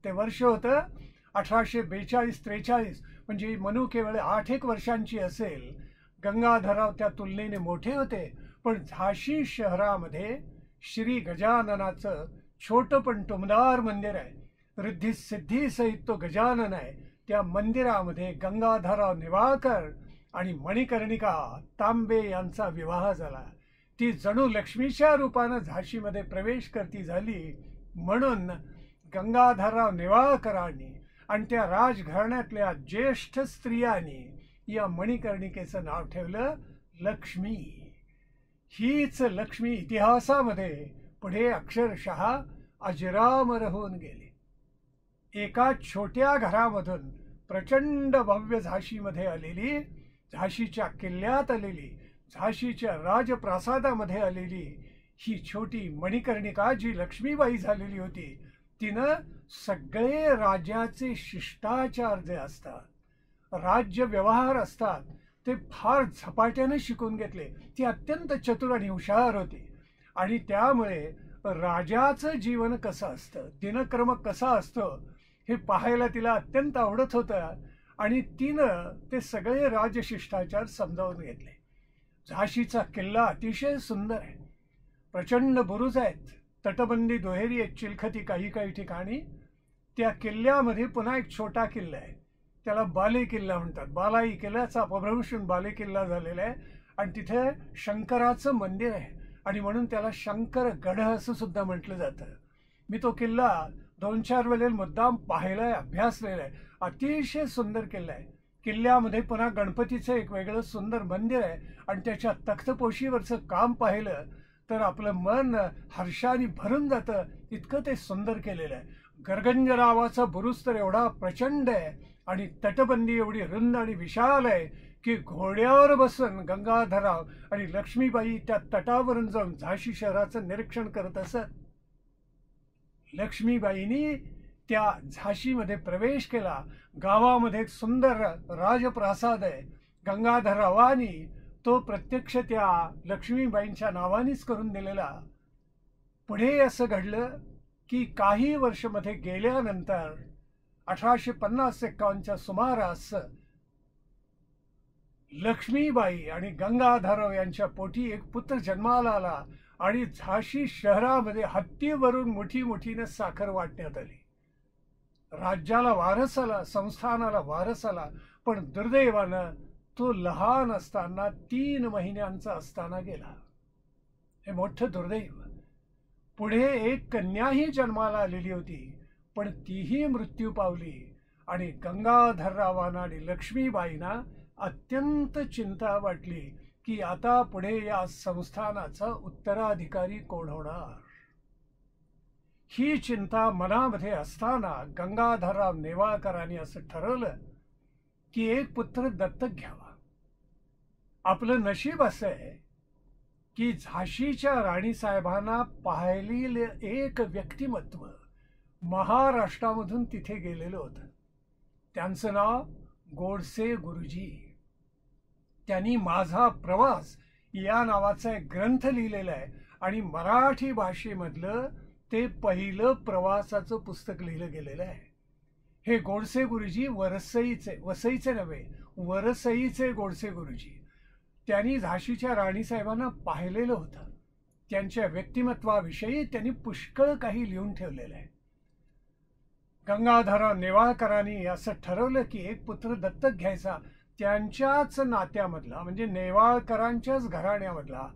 ते वर्ष होतं 1842-43. म्हणजे मनू केवळ 8 वर्षांची असेल. गंगाधरराव त्या तुलनेने मोठे होते. पण झाशी शहरामध्ये श्री गजाननाचं छोटं पण टुमदार मंदिर आहे. रिद्धी सिद्धी सहित तो गजानन आहे. त्या मंदिरामध्ये गंगाधरराव नेवाळकर आणि मणिकर्णिका तांबे यांचा विवाह झाला. ती जणू लक्ष्मीच्या रूपानं झाशीमध्ये प्रवेश करती झाली. म्हणून गंगाधरराव नेवाळकरांनी आणि त्या राजघराण्यातल्या ज्येष्ठ स्त्रियांनी या मणिकर्णिकेचं नाव ठेवलं लक्ष्मी. हीच लक्ष्मी इतिहासामध्ये पुढे अक्षरशः अजरामर होऊन गेली. एका छोट्या घरामधून प्रचंड भव्य झाशीमध्ये आलेली, झाशीच्या किल्ल्यात आलेली, झाशीच्या राजप्रासादामध्ये आलेली ही छोटी मणिकर्णिका जी लक्ष्मीबाई झालेली होती, तिनं सगळे राज्याचे शिष्टाचार जे असतात, राज्य व्यवहार असतात, ते फार झपाट्याने शिकून घेतले. ती अत्यंत चतुर आणि हुशार होती आणि त्यामुळे राजाचं जीवन कसं असतं, दिनक्रम कसा असतो हे पाहायला तिला अत्यंत आवडत होतं आणि तिनं ते सगळे राजशिष्टाचार समजावून घेतले. झाशीचा किल्ला अतिशय सुंदर आहे. प्रचंड बुरुज आहेत, तटबंदी दुहेरी आहेत, चिलखती काही काही ठिकाणी. त्या किल्ल्यामध्ये पुन्हा एक छोटा किल्ला आहे, त्याला बाले किल्ला म्हणतात. बालाई किल्ल्याचा अपभ्रंश बाले किल्ला झालेला आहे आणि तिथे शंकराचं मंदिर आहे आणि म्हणून त्याला शंकरगड असं सुद्धा म्हटलं जातं. मी तो किल्ला 2-4 वेळेला मुद्दाम पाहिलाय, अभ्यासलेला आहे. अतिशय सुंदर किल्ला आहे. किल्ल्यामध्ये पुन्हा गणपतीचं एक वेगळं सुंदर मंदिर आहे आणि त्याच्या तख्तपोशीवरचं काम पाहिलं तर आपलं मन हर्षाने भरून जातं, इतकं ते सुंदर केलेलं आहे. गर्गंजरावाचा बुरुज तर एवढा प्रचंड आहे आणि तटबंदी एवढी रुंद आणि विशाल आहे की घोड्यावर बसून गंगाधरराव आणि लक्ष्मीबाई त्या तटावरून जाऊन झाशी शहराचं निरीक्षण करत असत. लक्ष्मीबाईंनी त्या झाशीमध्ये प्रवेश केला. गावामध्ये एक सुंदर राजप्रासाद आहे. गंगाधररावांनी तो प्रत्यक्ष त्या लक्ष्मीबाईंच्या नावानेच करून दिलेला. पुढे असं घडलं की काही वर्षामध्ये गेल्यानंतर 1850-51च्या सुमारास लक्ष्मीबाई आणि गंगाधरराव यांच्या पोटी एक पुत्र जन्माला आला आणि झाशी शहरामध्ये हत्तीवरून मोठीने साखर वाटण्यात आली. राज्याला वारस आला, संस्थानाला वारस आला, पण दुर्दैवानं तो लहान असताना 3 महिन्यांचा असताना गेला. हे मोठं दुर्दैव. पुढे एक कन्याही जन्माला आलेली होती, पण तीही मृत्यू पावली आणि गंगाधररावांना आणि लक्ष्मीबाईंना अत्यंत चिंता वाटली की आता पुढे या संस्थानाचा उत्तराधिकारी कोण होणार. ही चिंता मनामध्ये असताना गंगाधरराव नेवाळकरांनी असं ठरवलं की एक पुत्र दत्तक घ्यावा. आपलं नशीब असं आहे की झाशीच्या राणीसाहेबांना पाहिलेलं एक व्यक्तिमत्व महाराष्ट्रामधून तिथे गेलेलं होतं. त्यांचं नाव गोडसे गुरुजी. त्यांनी माझा प्रवास या नावाचा एक ग्रंथ लिहिलेला आहे आणि मराठी भाषेमधलं ते पहिलं प्रवासाचं पुस्तक लिहिलं गेलेलं आहे. हे गोडसे गुरुजी वसईचे नव्हे, वरसईचे गोडसे गुरुजी. त्यांनी झाशीच्या राणीसाहेबांना पाहिलेलं होतं. त्यांच्या व्यक्तिमत्वाविषयी त्यांनी पुष्कळ काही लिहून ठेवलेलं आहे. गंगाधरराव नेवाळकरांनी असं ठरवलं की एक पुत्र दत्तक घ्यायचा. त्यांच्याच नात्यामधला म्हणजे नेवाळकरांच्याच घराण्यामधला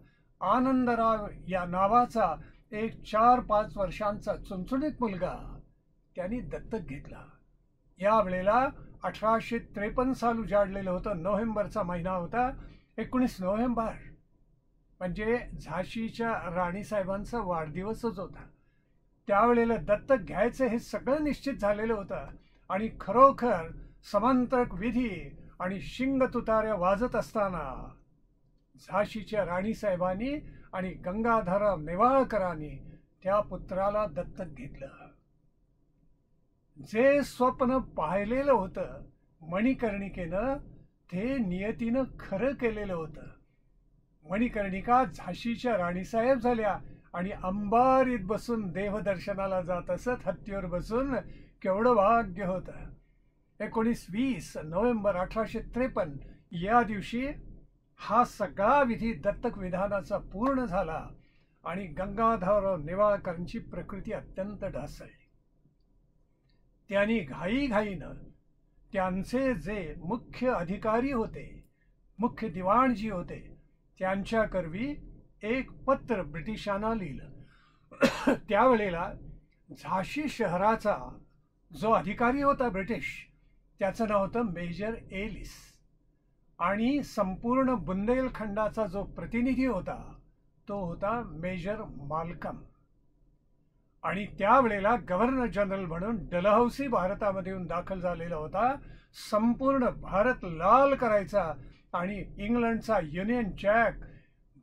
आनंदराव या नावाचा एक 4-5 वर्षांचा चुणचुणीत मुलगा त्यांनी दत्तक घेतला. या वेळेला 1853 साल उजाडलेलं होतं. नोव्हेंबरचा महिना होता. 19 नोव्हेंबर म्हणजे झाशीच्या राणीसाहेबांचा वाढदिवसच होता. त्यावेळेला दत्तक घ्यायचं हे सगळं निश्चित झालेलं होतं आणि खरोखर समांतरक विधी आणि शिंग तुतार्या वाजत असताना झाशीच्या राणीसाहेबांनी आणि गंगाधरराव नेवाळकरांनी त्या पुत्राला दत्तक घेतलं. जे स्वप्न पाहिलेलं होतं मणिकर्णिकेनं ते नियतीनं खरं केलेलं होतं. मणिकर्णिका झाशीच्या राणीसाहेब झाल्या आणि अंबारीत बसून देवदर्शनाला जात असत. हत्तीवर बसून केवढं भाग्य होतं. 19-20 नोव्हेंबर 1853 या दिवशी हा सगळा विधी दत्तक विधानाचा पूर्ण झाला आणि गंगाधरराव नेवाळकरांची प्रकृती अत्यंत ढासळली. त्यांनी घाईघाईनं त्यांचे जे मुख्य अधिकारी होते, मुख्य दिवाणजी होते, त्यांच्याकरवी एक पत्र ब्रिटिशांना लिहिलं. त्यावेळेला झाशी शहराचा जो अधिकारी होता ब्रिटिश, त्याचं नाव होतं मेजर एलिस आणि संपूर्ण बुंदेलखंडाचा जो प्रतिनिधी होता तो होता मेजर माल्कम. आणि त्यावेळेला गव्हर्नर जनरल म्हणून डलहौसी भारतामध्ये येऊन दाखल झालेला होता. संपूर्ण भारत लाल करायचा आणि इंग्लंडचा युनियन जॅक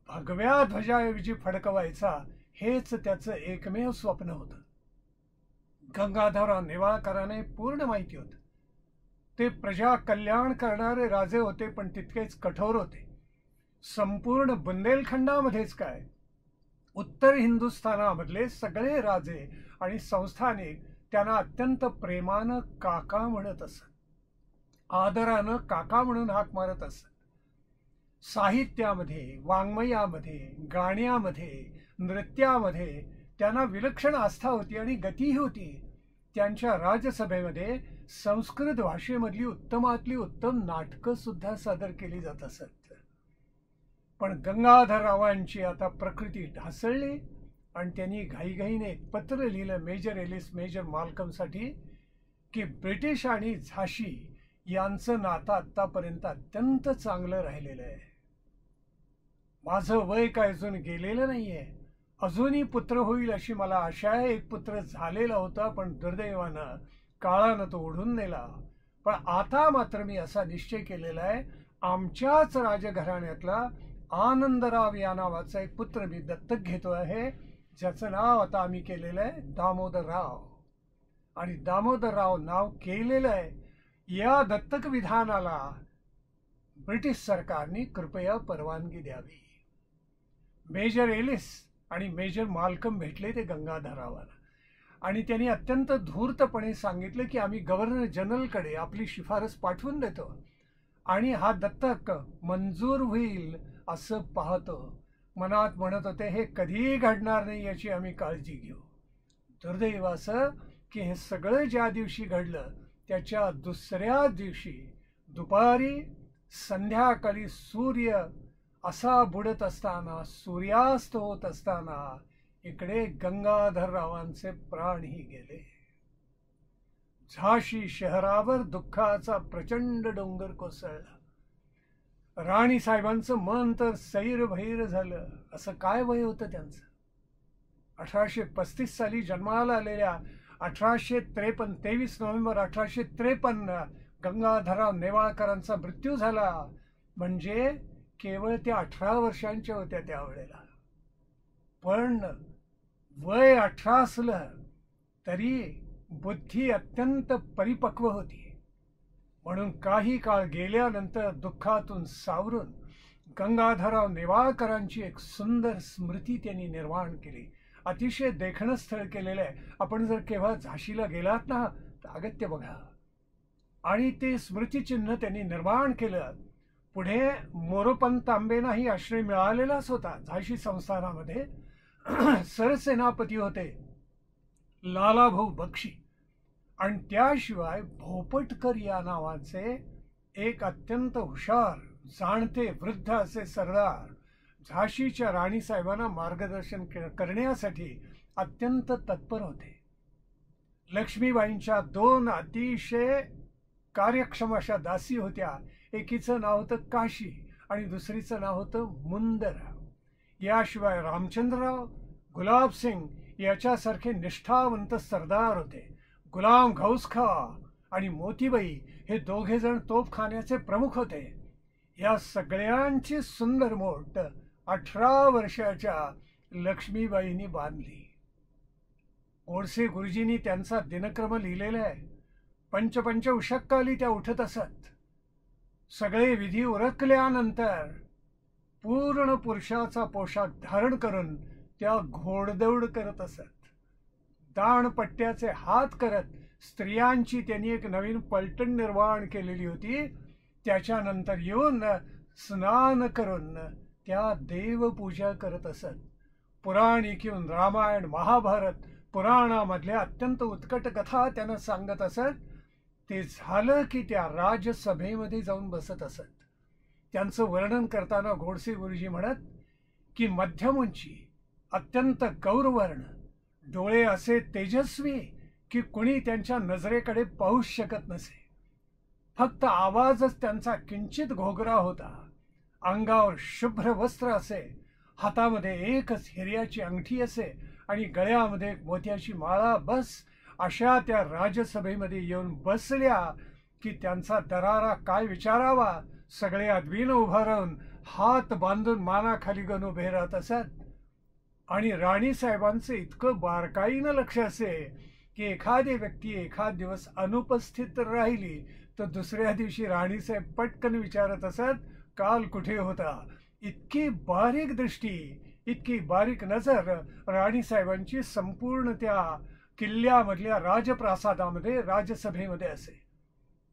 भगव्या ध्वजाऐवजी फडकवायचा, हेच त्याचं एकमेव स्वप्न होतं. गंगाधरराव नेवाळकरांना पूर्ण माहिती होतं. ते प्रजा कल्याण करणारे राजे होते पण तितकेच कठोर होते. संपूर्ण बुंदेलखंडामध्येच काय, उत्तर हिंदुस्थानामधले सगळे राजे आणि संस्थानिक त्यांना अत्यंत प्रेमानं काका म्हणत असत, आदरानं काका म्हणून हाक मारत असत. साहित्यामध्ये, वाङ्मयामध्ये, गाण्यामध्ये, नृत्यामध्ये त्यांना विलक्षण आस्था होती आणि गतीही होती. त्यांच्या राजसभेमध्ये संस्कृत भाषेमधली उत्तमातली उत्तम नाटकं सुद्धा सादर केली जात असत. पण गंगाधररावांची आता प्रकृती ढासळली आणि त्यांनी घाईघाईने एक पत्र लिहिलं मेजर एलिस, मेजर माल्कमसाठी की ब्रिटिश आणि झाशी यांचं नातं आतापर्यंत अत्यंत चांगलं राहिलेलं आहे. माझं वय काय अजून गेलेलं नाहीये, अजूनही पुत्र होईल अशी मला आशा आहे. एक पुत्र झालेला होता पण दुर्दैवानं काळानं तो ओढून नेला. पण आता मात्र मी असा निश्चय केलेला आहे, आमच्याच राजघराण्यातला आनंदराव या नावाचा एक पुत्र मी दत्तक घेतो आहे, ज्याचं नाव आता आम्ही केलेलं आहे दामोदरराव. आणि दामोदरराव नाव केलेलं आहे. या दत्तक विधानाला ब्रिटिश सरकारने कृपया परवानगी द्यावी. मेजर एलिस आणि मेजर माल्कम भेटले ते गंगाधररावाला आणि त्यांनी अत्यंत धूर्तपणे सांगितलं की आम्ही गव्हर्नर जनरलकडे आपली शिफारस पाठवून देतो आणि हा दत्तक मंजूर होईल असं पाहतो. मनात म्हणत होते हे कधीही घडणार नाही याची आम्ही काळजी घेऊ. दुर्दैव असं की हे सगळं ज्या दिवशी घडलं त्याच्या दुसऱ्या दिवशी दुपारी संध्याकाळी सूर्य असा बुडत असताना, सूर्यास्त होत असताना इकडे गंगाधररावांचे प्राणही गेले. झाशी शहरावर दुःखाचा प्रचंड डोंगर कोसळला. राणी साहेबांचं मन तर सैरभैर झालं. असं काय वय होतं त्यांचं. 1835 साली जन्माला आलेल्या 1853 23 नोव्हेंबर 1853 गंगाधरराव नेवाळकरांचा मृत्यू झाला. म्हणजे केवळ त्या 18 वर्षांच्या होत्या त्यावेळेला. पण वय 18 असलं तरी बुद्धी अत्यंत परिपक्व होती. म्हणून काही काळ गेल्यानंतर दुःखातून सावरून गंगाधरराव नेवाळकरांची एक सुंदर स्मृती त्यांनी निर्माण केली. अतिशय देखणं स्थळ केलेलं आहे. आपण जर केव्हा झाशीला गेलात ना तर अगत्य बघा. आणि ते स्मृतिचिन्ह त्यांनी निर्माण केलं. पुढे मोरोपंत तांबेंनाही आश्रय मिळालेलाच होता झाशी संस्थानामध्ये. सरसेनापती होते लालाभाऊ बक्षी. आणि त्याशिवाय भोपटकर या नावाचे एक अत्यंत हुशार जाणते वृद्ध असे सरदार झाशीच्या राणीसाहेबांना मार्गदर्शन करण्यासाठी अत्यंत तत्पर होते. लक्ष्मीबाईंच्या 2 अतिशय कार्यक्षम अशा दासी होत्या. एकीचं नाव होतं काशी आणि दुसरीचं नाव होतं मुंदर. याशिवाय रामचंद्रराव, गुलाबसिंग याच्यासारखे निष्ठावंत सरदार होते. गुलाम गौसखा आणि मोतीबाई हे दोघे जण तोफखान्याचे प्रमुख होते. या सगळ्यांची सुंदर मोट 18 वर्षाच्या लक्ष्मीबाईंनी बांधली. गोडसे गुरुजींनी त्यांचा दिनक्रम लिहिलेला आहे. पंच उशक्काली त्या उठत असत. सगळे विधी उरकल्यानंतर पूर्ण पुरुषाचा पोशाख धारण करून त्या घोडदौड करत असत. दाणपट्ट्याचे हात करत स्त्रियांची त्यांनी एक नवीन पलटण निर्माण केलेली होती. त्याच्यानंतर येऊन स्नान करून त्या देवपूजा करत असत. पुराणिकीहून रामायण महाभारत पुराणामधल्या अत्यंत उत्कट कथा त्यांना सांगत असत. ते झालं की त्या राजसभेमध्ये जाऊन बसत असत. त्यांचं वर्णन करताना गोडसे गुरुजी म्हणत की मध्यम उंची, अत्यंत गौरवर्ण, डोळे असे तेजस्वी की कुणी त्यांच्या नजरेकडे पाहूच शकत नसे. फक्त आवाजच त्यांचा किंचित घोगरा होता. अंगावर शुभ्र वस्त्र असे, हातामध्ये एकच हिऱ्याची अंगठी असे आणि गळ्यामध्ये एक मोत्याची माळा. बस अशा त्या राजसभेमध्ये येऊन बसल्या की त्यांचा दरारा काय विचारावा. सगळे अदबीनं उभा राहून हात बांधून मानाखाली घेऊन उभे राहत असत. आणि राणीसाहेबांचं इतकं बारकाईनं लक्ष असे की एखादी व्यक्ती एखाद दिवस अनुपस्थित राहिली तर दुसऱ्या दिवशी राणीसाहेब पटकन विचारत असत, काल कुठे होता. इतकी बारीक दृष्टी, इतकी बारीक नजर राणीसाहेबांची संपूर्ण त्या किल्ल्यामधल्या राजप्रासादामध्ये राजसभेमध्ये असे.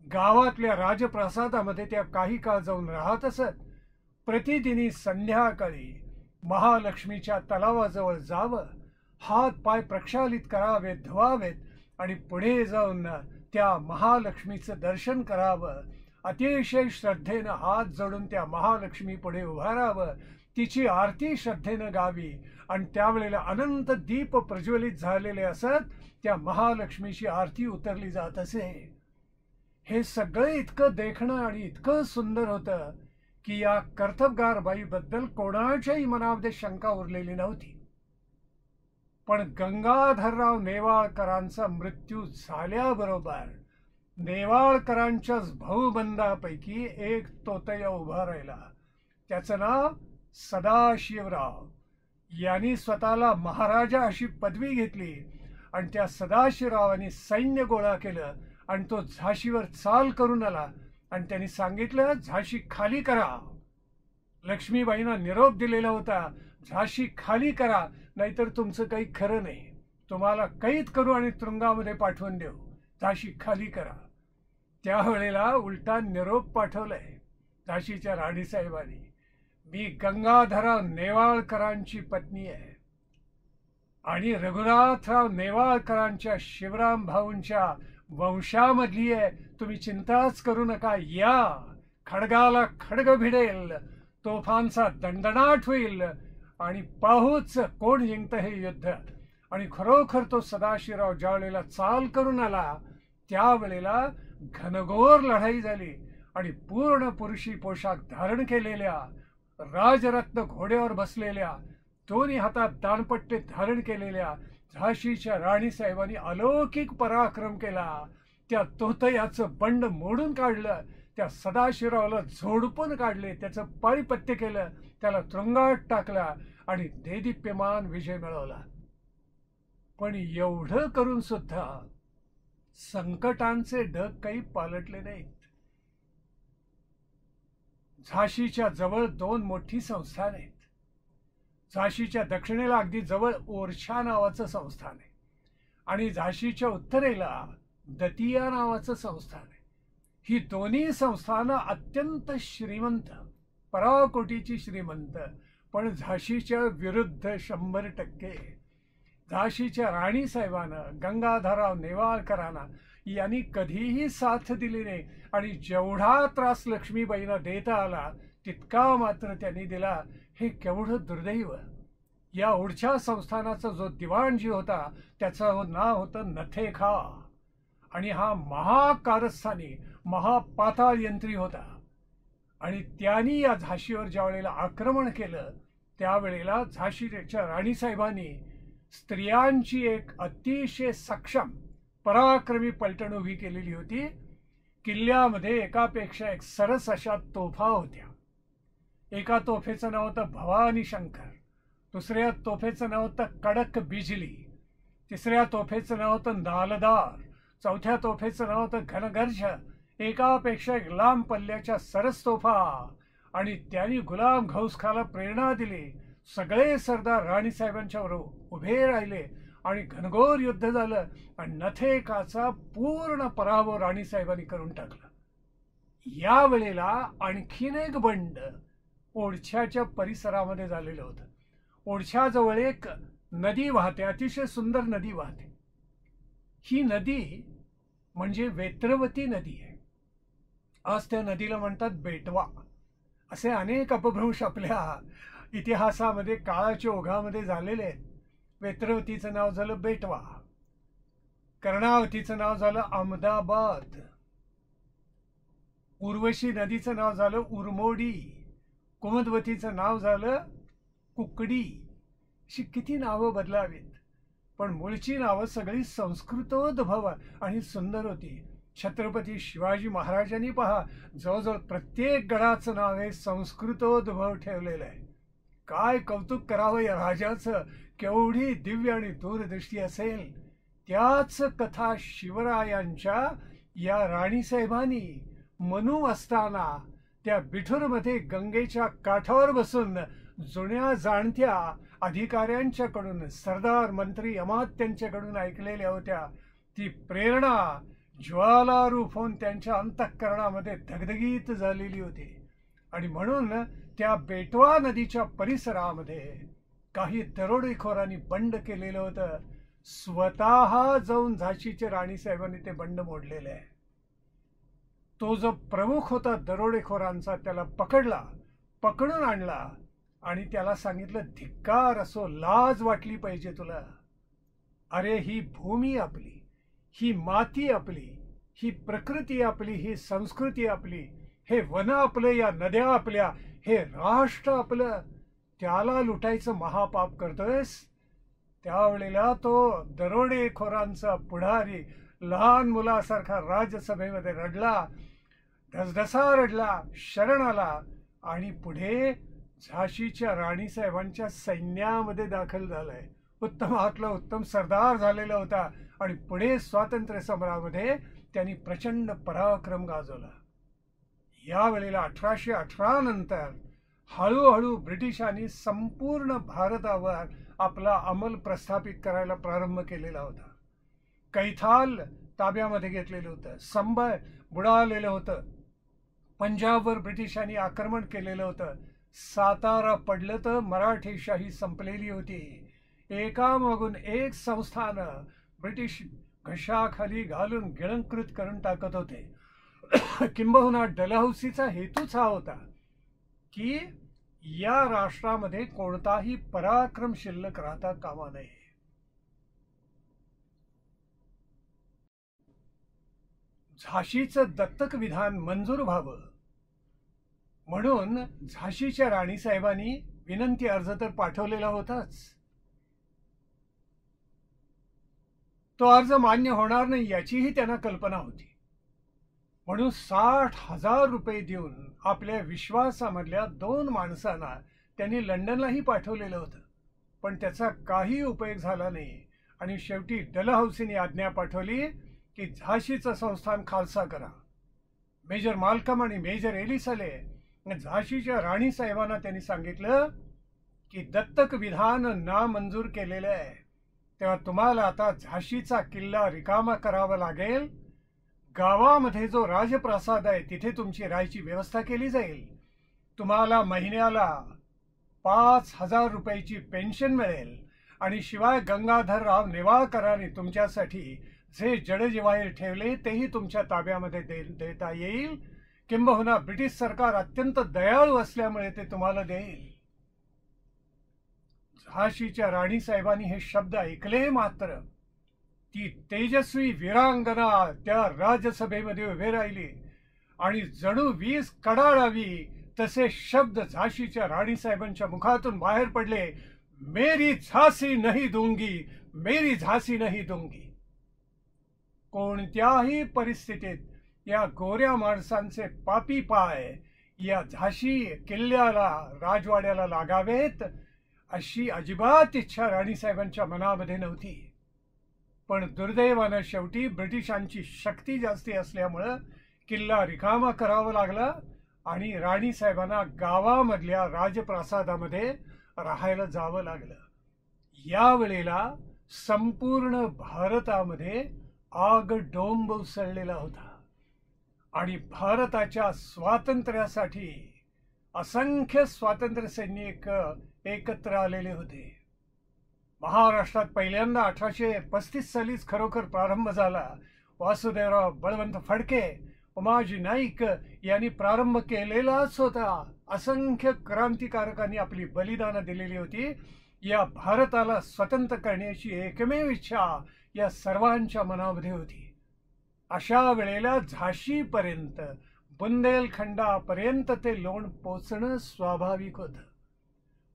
गावातल्या राजप्रासादामध्ये त्या काही काळ जाऊन राहत असत. प्रतिदिनी संध्याकाळी महालक्ष्मीच्या तलावाजवळ जावं, हात पाय प्रक्षालित करावेत, धुवावेत आणि पुढे जाऊन त्या महालक्ष्मीचं दर्शन करावं. अतिशय श्रद्धेनं हात जोडून त्या महालक्ष्मी पुढे उभारावं, तिची आरती श्रद्धेनं गावी. आणि त्यावेळेला अनंत दीप प्रज्वलित झालेले असत. त्या महालक्ष्मीची आरती उतरली जात असे. हे सगळं इतकं देखणं आणि इतकं सुंदर होतं की या कर्तबगारबाईबद्दल कोणाच्याही मनामध्ये शंका उरलेली नव्हती. पण गंगाधरराव नेवाळकरांचा मृत्यू झाल्याबरोबर नेवाळकरांच्याच भाऊबंदापैकी एक तोतया उभा राहिला. त्याचं नाव सदाशिवराव. यांनी स्वतःला महाराजा अशी पदवी घेतली आणि त्या सदाशिवरावांनी सैन्य गोळा केलं आणि तो झाशीवर चाल करून आला. आणि त्यांनी सांगितलं, झाशी खाली करा. लक्ष्मीबाईंना निरोप दिलेला होता, झाशी खाली करा नाहीतर तुमचं काही खरं नाही. तुम्हाला कैद करू आणि तुरुंगामध्ये पाठवून देऊ. झाशी खाली करा. त्यावेळेला उलटा निरोप पाठवलाय झाशीच्या राणीसाहेबांनी, मी गंगाधरराव नेवाळकरांची पत्नी आहे आणि रघुनाथराव नेवाळकरांच्या शिवराम भाऊंच्या वंशामधली आहे. तुम्ही चिंताच करू नका. या खडगाला खडग भिडेल, तोफांचा दणदणाट होईल आणि पाहूच कोण जिंकतं हे युद्ध. आणि खरोखर तो सदाशिवराव ज्या वेळेला चाल करून आला त्यावेळेला घनघोर लढाई झाली आणि पूर्ण पुरुषी पोशाख धारण केलेल्या, राजरत्न घोड्यावर बसलेल्या, दोन्ही हातात दाणपट्टे धारण केलेल्या झाशीच्या राणीसाहेबांनी अलौकिक पराक्रम केला. त्या तोतयाचं बंड मोडून काढलं. त्या सदाशिवरावला झोडपून काढले, त्याचं पारिपत्य केलं, त्याला तुरुंगात टाकला आणि देदीप्यमान विजय मिळवला. पण एवढं करून सुद्धा संकटांचे ढग काही पालटले नाहीत. झाशीच्या जवळ 2 मोठी संस्थान आहेत. झाशीच्या दक्षिणेला अगदी जवळ ओरछा नावाचं संस्थान आहे आणि झाशीच्या उत्तरेला दतिया नावाचं संस्थान आहे. ही दोन्ही संस्थानं अत्यंत श्रीमंत, पराकोटीची श्रीमंत, पण झाशीच्या विरुद्ध 100%. झाशीच्या राणीसाहेबानं, गंगाधरराव नेवाळकरांना यांनी कधीही साथ दिली नाही आणि जेवढा त्रास लक्ष्मीबाईंना देता आला तितका मात्र त्यांनी दिला. हे केवढं दुर्दैव. या ओरछा संस्थानाचा जो दिवाणजी होता त्याचं नाव होतं नथेखा आणि हा महाकारस्थानी, महापाताळ यंत्री होता. आणि त्यांनी या झाशीवर ज्या वेळेला आक्रमण केलं त्यावेळेला झाशीच्या राणीसाहेबांनी स्त्रियांची एक अतिशय सक्षम पराक्रमी पलटण उभी केलेली होती. किल्ल्यामध्ये एकापेक्षा एक सरस अशा तोफा होत्या. एका तोफेचं नाव होतं भवानी शंकर, दुसऱ्या तोफेचं नाव होतं कडक बिजली, तिसऱ्या तोफेचं नाव होतं नालदार, चौथ्या तोफेचं नाव होतं घनगर्ज. एकापेक्षा एक लांब पल्ल्याच्या सरस तोफा. आणि त्यांनी गुलाम घौसखाला प्रेरणा दिली. सगळे सरदार राणीसाहेबांच्यावर उभे राहिले आणि घनघोर युद्ध झालं आणि नथेकाचा पूर्ण पराभव राणीसाहेबांनी करून टाकला. या वेळेला आणखीन एक बंड ओरछाच्या परिसरामध्ये झालेलं होतं. ओरछाजवळ एक नदी वाहते, अतिशय सुंदर नदी वाहते. ही नदी म्हणजे वेत्रवती नदी आहे. आज त्या नदीला म्हणतात बेटवा. असे अनेक अपभ्रंश आपल्या इतिहासामध्ये काळाच्या ओघामध्ये झालेले आहेत. वेत्रवतीचं नाव झालं बेटवा, कर्णावतीचं नाव झालं अहमदाबाद, उर्वशी नदीचं नाव झालं उर्मोडी, कुमुदवतीचं नाव झालं कुकडी. अशी किती नावं बदलावीत, पण मूळची नावं सगळी संस्कृतोद्भव आणि सुंदर होती. छत्रपती शिवाजी महाराजांनी पहा जवळजवळ प्रत्येक गडाचं नाव हे संस्कृतोद्भव ठेवलेलं आहे. काय कौतुक करावं या राजाचं, केवढी दिव्य आणि दूरदृष्टी असेल. त्याच कथा शिवरायांच्या या राणीसाहेबांनी मनू असताना त्या बिठूरमध्ये गंगेच्या काठावर बसून जुन्या जाणत्या अधिकाऱ्यांच्याकडून, सरदार मंत्री अमात्यांच्याकडून ऐकलेल्या होत्या. ती प्रेरणा ज्वालारूप होऊन त्यांच्या अंतःकरणामध्ये धगधगीत झालेली होती. आणि म्हणून त्या बेटवा नदीच्या परिसरामध्ये काही दरोडेखोरांनी बंड केलेलं होतं. स्वतः जाऊन झाशीचे राणीसाहेबांनी ते बंड मोडलेले आहे. तो जो प्रमुख होता दरोडेखोरांचा त्याला पकडून आणला आणि त्याला सांगितलं, धिक्कार असो, लाज वाटली पाहिजे तुला. अरे ही भूमी आपली, ही माती आपली, ही प्रकृती आपली, ही संस्कृती आपली, हे वन आपलं, या नद्या आपल्या, हे राष्ट्र आपलं, त्याला लुटायचं महापाप करतोयस. त्यावेळेला तो दरोडेखोरांचा पुढारी लहान मुलासारखा राज्यसभेमध्ये रडला, धसधसा रडला, शरण आला आणि पुढे झाशीच्या राणीसाहेबांच्या सैन्यामध्ये दाखल झालाय. उत्तमातला उत्तम सरदार झालेला होता आणि पुढे स्वातंत्र्य समरामध्ये त्यांनी प्रचंड पराक्रम गाजवला. यावेळेला 1818 नंतर हळूहळू ब्रिटिशांनी संपूर्ण भारतावर आपला अंमल प्रस्थापित करायला प्रारंभ केलेला होता. कैथाल ताब्यामध्ये घेतलेलं होतं, संबळ बुडालेलं होतं, पंजाबवर ब्रिटिशांनी आक्रमण केलेलं होतं, सातारा पडलं तर मराठेशाही संपलेली होती. एकामागून एक संस्थानं ब्रिटिश घशाखाली घालून गिळंकृत करून टाकत होते. किंबहुना डलहौसीचा हेतूच हा होता की या राष्ट्रामध्ये कोणताही पराक्रम शिल्लक राहता कामा नये. झाशीचं दत्तक विधान मंजूर व्हावं म्हणून झाशीच्या राणीसाहेबांनी विनंती अर्ज तर पाठवलेला होताच. तो अर्ज मान्य होणार नाही याचीही त्यांना कल्पना होती. म्हणून 60,000 रुपये देऊन आपल्या विश्वासामधल्या 2 माणसांना त्यांनी लंडनलाही पाठवलेलं होतं, पण त्याचा काही उपयोग झाला नाही. आणि शेवटी डलहौसीने आज्ञा पाठवली की झाशीचं संस्थान खालसा करा. मेजर माल्कम आणि मेजर एलिस आले. झाशीच्या राणी साहेबांना त्यांनी सांगितलं की दत्तक विधान नामंजूर केलेलं आहे, तेव्हा तुम्हाला आता झाशीचा किल्ला रिकामा करावा लागेल. गावामध्ये जो राजप्रासाद आहे तिथे तुमची राहायची व्यवस्था केली जाईल. तुम्हाला महिन्याला 5,000 रुपयाची पेन्शन मिळेल आणि शिवाय गंगाधरराव नेवाळकरांनी तुमच्यासाठी जे जडजिवाहीर ठेवले तेही तुमच्या ताब्यामध्ये देता येईल. किंबहुना ब्रिटिश सरकार अत्यंत दयाळू असल्यामुळे ते तुम्हाला देईल. झाशीच्या राणी साहेबांनी हे शब्द ऐकले, मात्र ती तेजस्वी वीरांगना त्या राजसभेमध्ये उभे राहिली आणि जणू वीज कडाळावी तसे शब्द झाशीच्या राणी साहेबांच्या मुखातून बाहेर पडले. मेरी झांसी नहीं दूंगी, मेरी झांसी नहीं दूंगी. कोणत्याही परिस्थितीत या गोऱ्या माणसांचे पापी पाय या झाशी किल्ल्याला राजवाड्याला लागावेत अशी अजिबात इच्छा राणीसाहेबांच्या मनामध्ये नव्हती. पण दुर्दैवानं शेवटी ब्रिटिशांची शक्ती जास्ती असल्यामुळं किल्ला रिकामा करावा लागला आणि राणीसाहेबांना गावामधल्या राजप्रासादामध्ये राहायला जावं लागलं. यावेळेला संपूर्ण भारतामध्ये आग डोंब उसळलेला होता आणि भारताच्या स्वातंत्र्यासाठी असंख्य स्वातंत्र्य सैनिक एकत्र आलेले होते. महाराष्ट्रात पहिल्यांदा 1835 सालीच खरोखर प्रारंभ झाला. वासुदेवराव बळवंत फडके, उमाजी नाईक यांनी प्रारंभ केलेलाच होता. असंख्य क्रांतिकारकांनी आपली बलिदानं दिलेली होती. या भारताला स्वतंत्र करण्याची एकमेव इच्छा या सर्वांच्या मनामध्ये होती. अशा वेळेला झाशीपर्यंत, बुंदेलखंडापर्यंत ते लोण पोचणं स्वाभाविक होतं.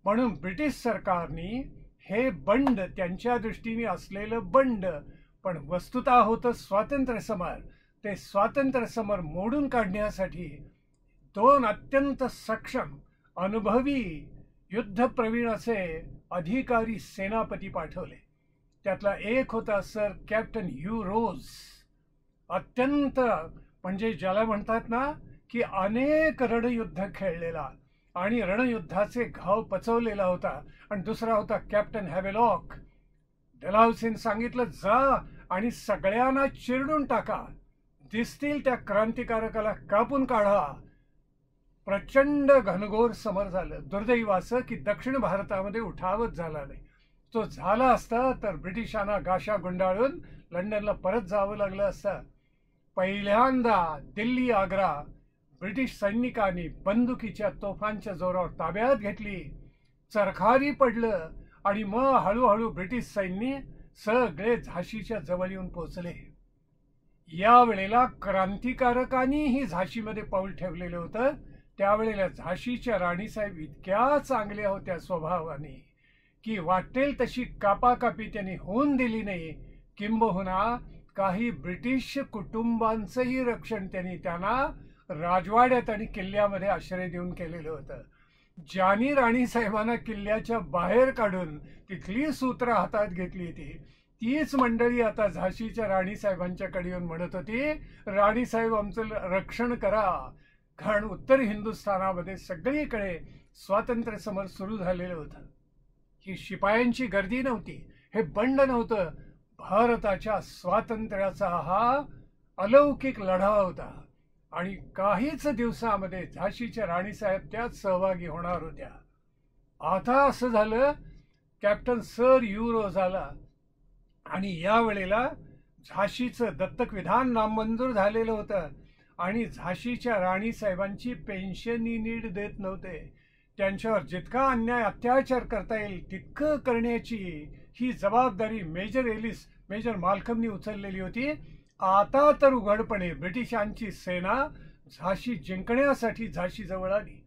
म्हणून ब्रिटिश सरकारने हे बंड, त्यांच्या दृष्टीने असलेलं बंड, पण वस्तुतः होतं स्वातंत्र्य समर, ते स्वातंत्र्य समर मोडून काढण्यासाठी 2 अत्यंत सक्षम, अनुभवी, युद्धप्रवीण असे अधिकारी सेनापती पाठवले. त्यातला एक होता सर कॅप्टन ह्यू रोज. अत्यंत म्हणजे ज्याला म्हणतात ना की अनेक रणयुद्ध खेळलेला आणि रणयुद्धाचे घाव पचवलेला होता. आणि दुसरा होता कॅप्टन हॅवेलॉक. डलहौसीने सांगितलं, जा आणि सगळ्यांना चिरडून टाका, दिसतील त्या क्रांतिकारकाला कापून काढा. प्रचंड घनघोर समर झालं. दुर्दैव असं की दक्षिण भारतामध्ये उठावच झाला नाही. तो झाला असता तर ब्रिटिशांना गाशा गुंडाळून लंडनला परत जावं लागलं असतं. पहिल्यांदा दिल्ली आग्रा ब्रिटिश सैनिकांनी बंदुकीच्या तोफांच्या जोरावर ताब्यात घेतली. चरखारी पडलं आणि मग हळूहळू ब्रिटिश सैन्य सगळे झाशीच्या जवळ येऊन पोहोचले. यावेळेला क्रांतिकारकांनीही झाशीमध्ये पाऊल ठेवलेलं होतं. त्यावेळेला झाशीच्या राणीसाहेब इतक्या चांगल्या होत्या स्वभावाने की वाटेल तशी कापाकापी त्यांनी होऊन दिली नाही. किंबहुना काही ब्रिटिश कुटुंबांचंही रक्षण त्यांनी त्यांना राजवाड्यात आणि किल्ल्यामध्ये आश्रय देऊन केलेलं होतं. ज्यांनी राणीसाहेबांना किल्ल्याच्या बाहेर काढून तिथली सूत्र हातात घेतली होती, तीच मंडळी आता झाशीच्या राणीसाहेबांच्याकडे येऊन म्हणत होती, राणीसाहेब आमचं रक्षण करा. कारण उत्तर हिंदुस्थानामध्ये सगळीकडे स्वातंत्र्य समर सुरू झालेलं होतं. ही शिपायांची गर्दी नव्हती, हे बंड नव्हतं. भारताच्या स्वातंत्र्याचा हा अलौकिक लढा होता आणि काहीच दिवसामध्ये झाशीच्या राणीसाहेब त्यात सहभागी होणार होत्या. आता असं झालं, कॅप्टन सर ह्यू रोज आला आणि यावेळेला झाशीचं दत्तक विधान नामंजूर झालेलं होतं आणि झाशीच्या राणीसाहेबांची पेन्शनही नीट देत नव्हते. त्यांच्यावर जितका अन्याय अत्याचार करता येईल तितकं करण्याची ही जबाबदारी मेजर एलिस, मेजर माल्कमनी उचललेली होती. आता तर उघडपणे ब्रिटिशांची सेना झाशी जिंकण्यासाठी झाशीजवळ आली.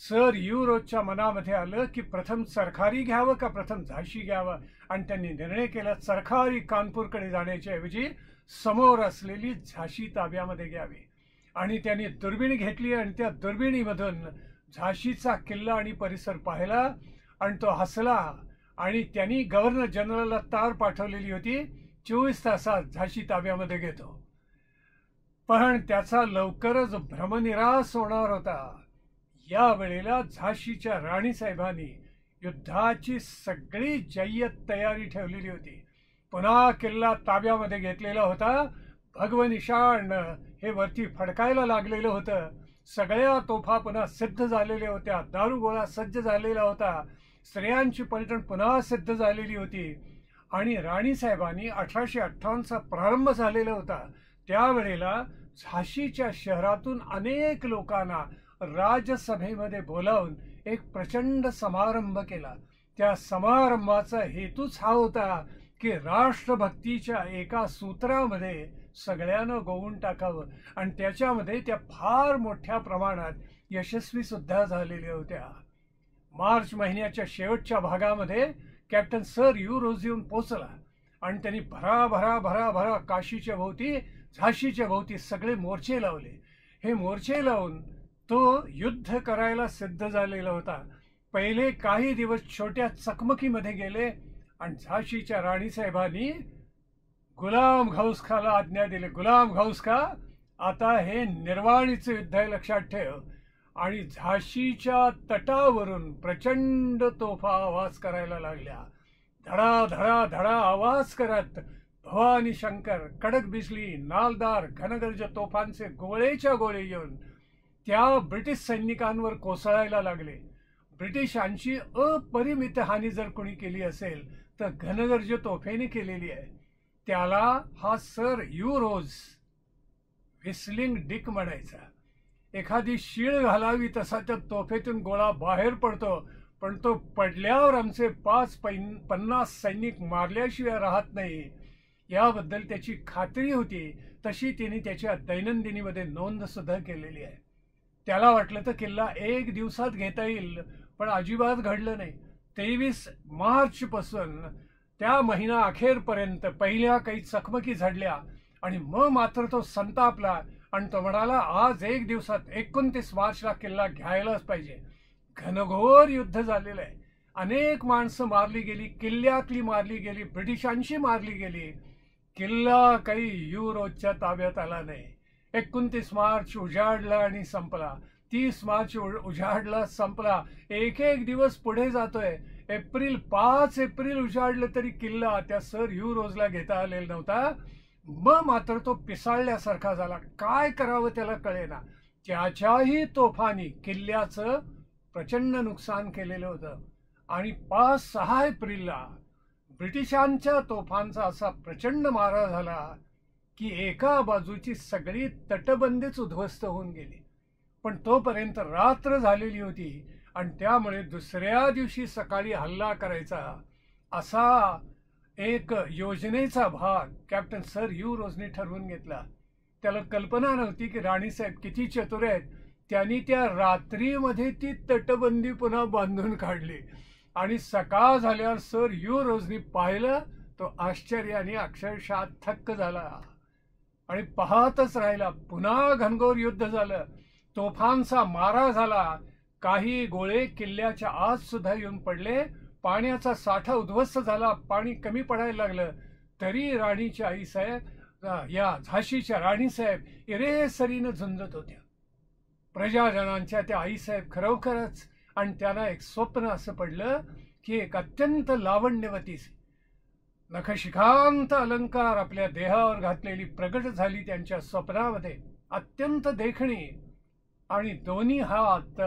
सर ह्यू रोजच्या मनामध्ये आलं की प्रथम चरखारी घ्यावं का प्रथम झाशी घ्यावं, आणि त्यांनी निर्णय केला चरखारी कानपूरकडे जाण्याच्या ऐवजी समोर असलेली झाशी ताब्यामध्ये घ्यावी. आणि त्यांनी दुर्बीण घेतली आणि त्या दुर्बिणीमधून झाशीचा किल्ला आणि परिसर पाहिला आणि तो हसला. आणि त्यांनी गव्हर्नर जनरलला तार पाठवलेली होती, 24 तासात झाशी ताब्यामध्ये घेतो. पण त्याचा लवकरच भ्रमनिरास होणार होता. या वेळेला झाशीच्या राणीसाहेबांनी युद्धाची सगळी जय्यत तयारी ठेवलेली होती. पुन्हा किल्ला ताब्यामध्ये घेतलेला होता. भगवनिशाण हे वरती फडकायला लागलेलं होतं. सगळ्या तोफा पुन्हा सिद्ध झालेल्या होत्या. दारुगोळा सज्ज झालेला होता. स्त्रियांची पलटण पुन्हा सिद्ध झालेली होती. आणि राणीसाहेबांनी 1858चा प्रारंभ झालेला होता. त्यावेळेला झाशीच्या शहरातून अनेक लोकांना राजसभेमध्ये बोलावून एक प्रचंड समारंभ केला. त्या समारंभाचा हेतूच हा होता की राष्ट्रभक्तीच्या एका सूत्रामध्ये सगळ्यांना गोवून टाकावं. आणि त्याच्यामध्ये त्या फार मोठ्या प्रमाणात यशस्वी सुद्धा झालेल्या होत्या. मार्च महिन्याच्या शेवटच्या भागामध्ये कॅप्टन सर यू रोज येऊन पोचला आणि त्यांनी भरा काशीच्या भोवती, झाशीच्या भोवती सगळे मोर्चे लावले. हे मोर्चे लावून तो युद्ध करायला सिद्ध झालेला होता. पहिले काही दिवस छोट्या चकमकीमध्ये गेले आणि झाशीच्या राणीसाहेबांनी गुलाम गौस खाला आज्ञा दिली, गुलाम गौस खा, आता हे निर्वाणीचं युद्ध आहे, लक्षात ठेव. आणि झाशीच्या तटावरून प्रचंड तोफा आवाज करायला लागल्या. धडा धडा धडा आवाज करत भवानी शंकर, कडक बिजली, नालदार, घनगर्ज तोफांचे गोळेच्या गोळे येऊन त्या ब्रिटिश सैनिकांवर कोसळायला लागले. ब्रिटिशांची अपरिमित हानी जर कोणी केली असेल तर घनगर्ज तोफेने केलेली आहे. त्याला हा Sir Hugh Rose whistling Dick म्हणायचा. एखादी शीळ घालावी तसा त्या तोफेतून गोळा बाहेर पडतो, पण तो पडल्यावर आमचे 50 सैनिक मारल्याशिवाय राहत नाही याबद्दल त्याची खात्री होती. तशी तिने त्याच्या दैनंदिनीमध्ये नोंद सुद्धा केलेली आहे. त्याला वाटलं तर किल्ला 1 दिवसात घेता येईल, पण अजिबात घडलं नाही. 23 मार्च पासून त्या महिना अखेरपर्यंत पहिल्या काही चकमकी झडल्या आणि मग मात्र तो संतापला आणि तो म्हणाला, आज 1 दिवसात 29 मार्चला किल्ला घ्यायलाच पाहिजे. घनघोर युद्ध झालेलं आहे. अनेक माणसं मारली गेली, किल्ल्यातली मारली गेली, ब्रिटिशांशी मारली गेली. किल्ला काही युरोजच्या ताब्यात आला नाही. 29 मार्च उजाडला आणि संपला. 30 मार्च उजाडला, संपला. एक दिवस पुढे जातोय. 5 एप्रिल उजाडलं तरी किल्ला त्या सर यू रोजला घेता आलेला नव्हता. मग मात्र तो पिसाळल्यासारखा झाला. काय करावं त्याला कळेना. त्याच्याही तोफानी किल्ल्याचं प्रचंड नुकसान केलेलं होतं. आणि 5-6 एप्रिलला ब्रिटिशांच्या तोफांचा असा प्रचंड मारा झाला की एका बाजूची सगळी तटबंदीच उद्ध्वस्त होऊन गेली. पण तोपर्यंत रात्र झालेली होती आणि त्यामुळे दुसऱ्या दिवशी सकाळी हल्ला करायचा असा एक योजनेचा भाग कॅप्टन सर यू रोजने ठरवून घेतला. त्याला कल्पना नव्हती की राणीसाहेब किती चतुर आहेत. त्यांनी त्या रात्रीमध्ये ती तटबंदी पुन्हा बांधून काढली आणि सकाळ झाल्यावर सर यू रोजनी पाहिलं. तो आश्चर्याने अक्षरशः थक्क झाला आणि पाहतच राहिला. पुन्हा घनघोर युद्ध झालं. तोफांचा मारा झाला. काही गोळे किल्ल्याच्या आत सुद्धा येऊन पडले. पाण्याचा साठा उद्ध्वस्त झाला. पाणी कमी पडायला लागलं. तरी राणीच्या आईसाहेब, या झाशीच्या राणीसाहेब इरेसरीनं झुंजत होत्या. प्रजाजनांच्या त्या आईसाहेब खरोखरच. आणि त्यांना एक स्वप्न असं पडलं की एक अत्यंत लावण्यवती नखशिखांत अलंकार आपल्या देहावर घातलेली प्रगट झाली त्यांच्या स्वप्नामध्ये. अत्यंत देखणी आणि दोन्ही हात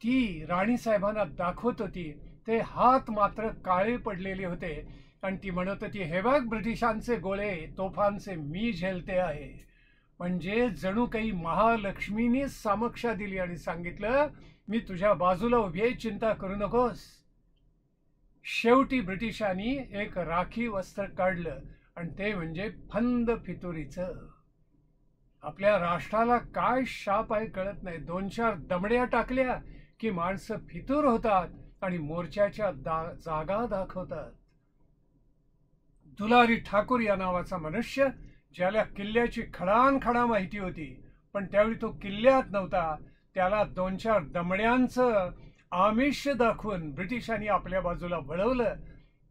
ती राणीसाहेबांना दाखवत होती. ते हात मात्र काळे पडलेले होते आणि ती म्हणत होती, हे बघ ब्रिटिशांचे गोळे तोफांचे मी झेलते आहे. म्हणजे जणू काही महालक्ष्मीने सामक्षा दिली आणि सांगितलं, मी तुझ्या बाजूला उभी आहे, चिंता करू नकोस. शेवटी ब्रिटिशांनी एक राखी वस्त्र काढलं आणि ते म्हणजे फंद फितुरीचं. आपल्या राष्ट्राला काय शाप आहे कळत नाही. 2-4 दमड्या टाकल्या की माणसं फितूर होतात आणि मोर्चाच्या जागा दाखवतात. दुलारी ठाकूर या नावाचा मनुष्य ज्याला किल्ल्याची खडानखडा माहिती होती, पण त्यावेळी तो किल्ल्यात नव्हता, त्याला 2-4 दमड्यांचं आमिष दाखवून ब्रिटिशांनी आपल्या बाजूला वळवलं.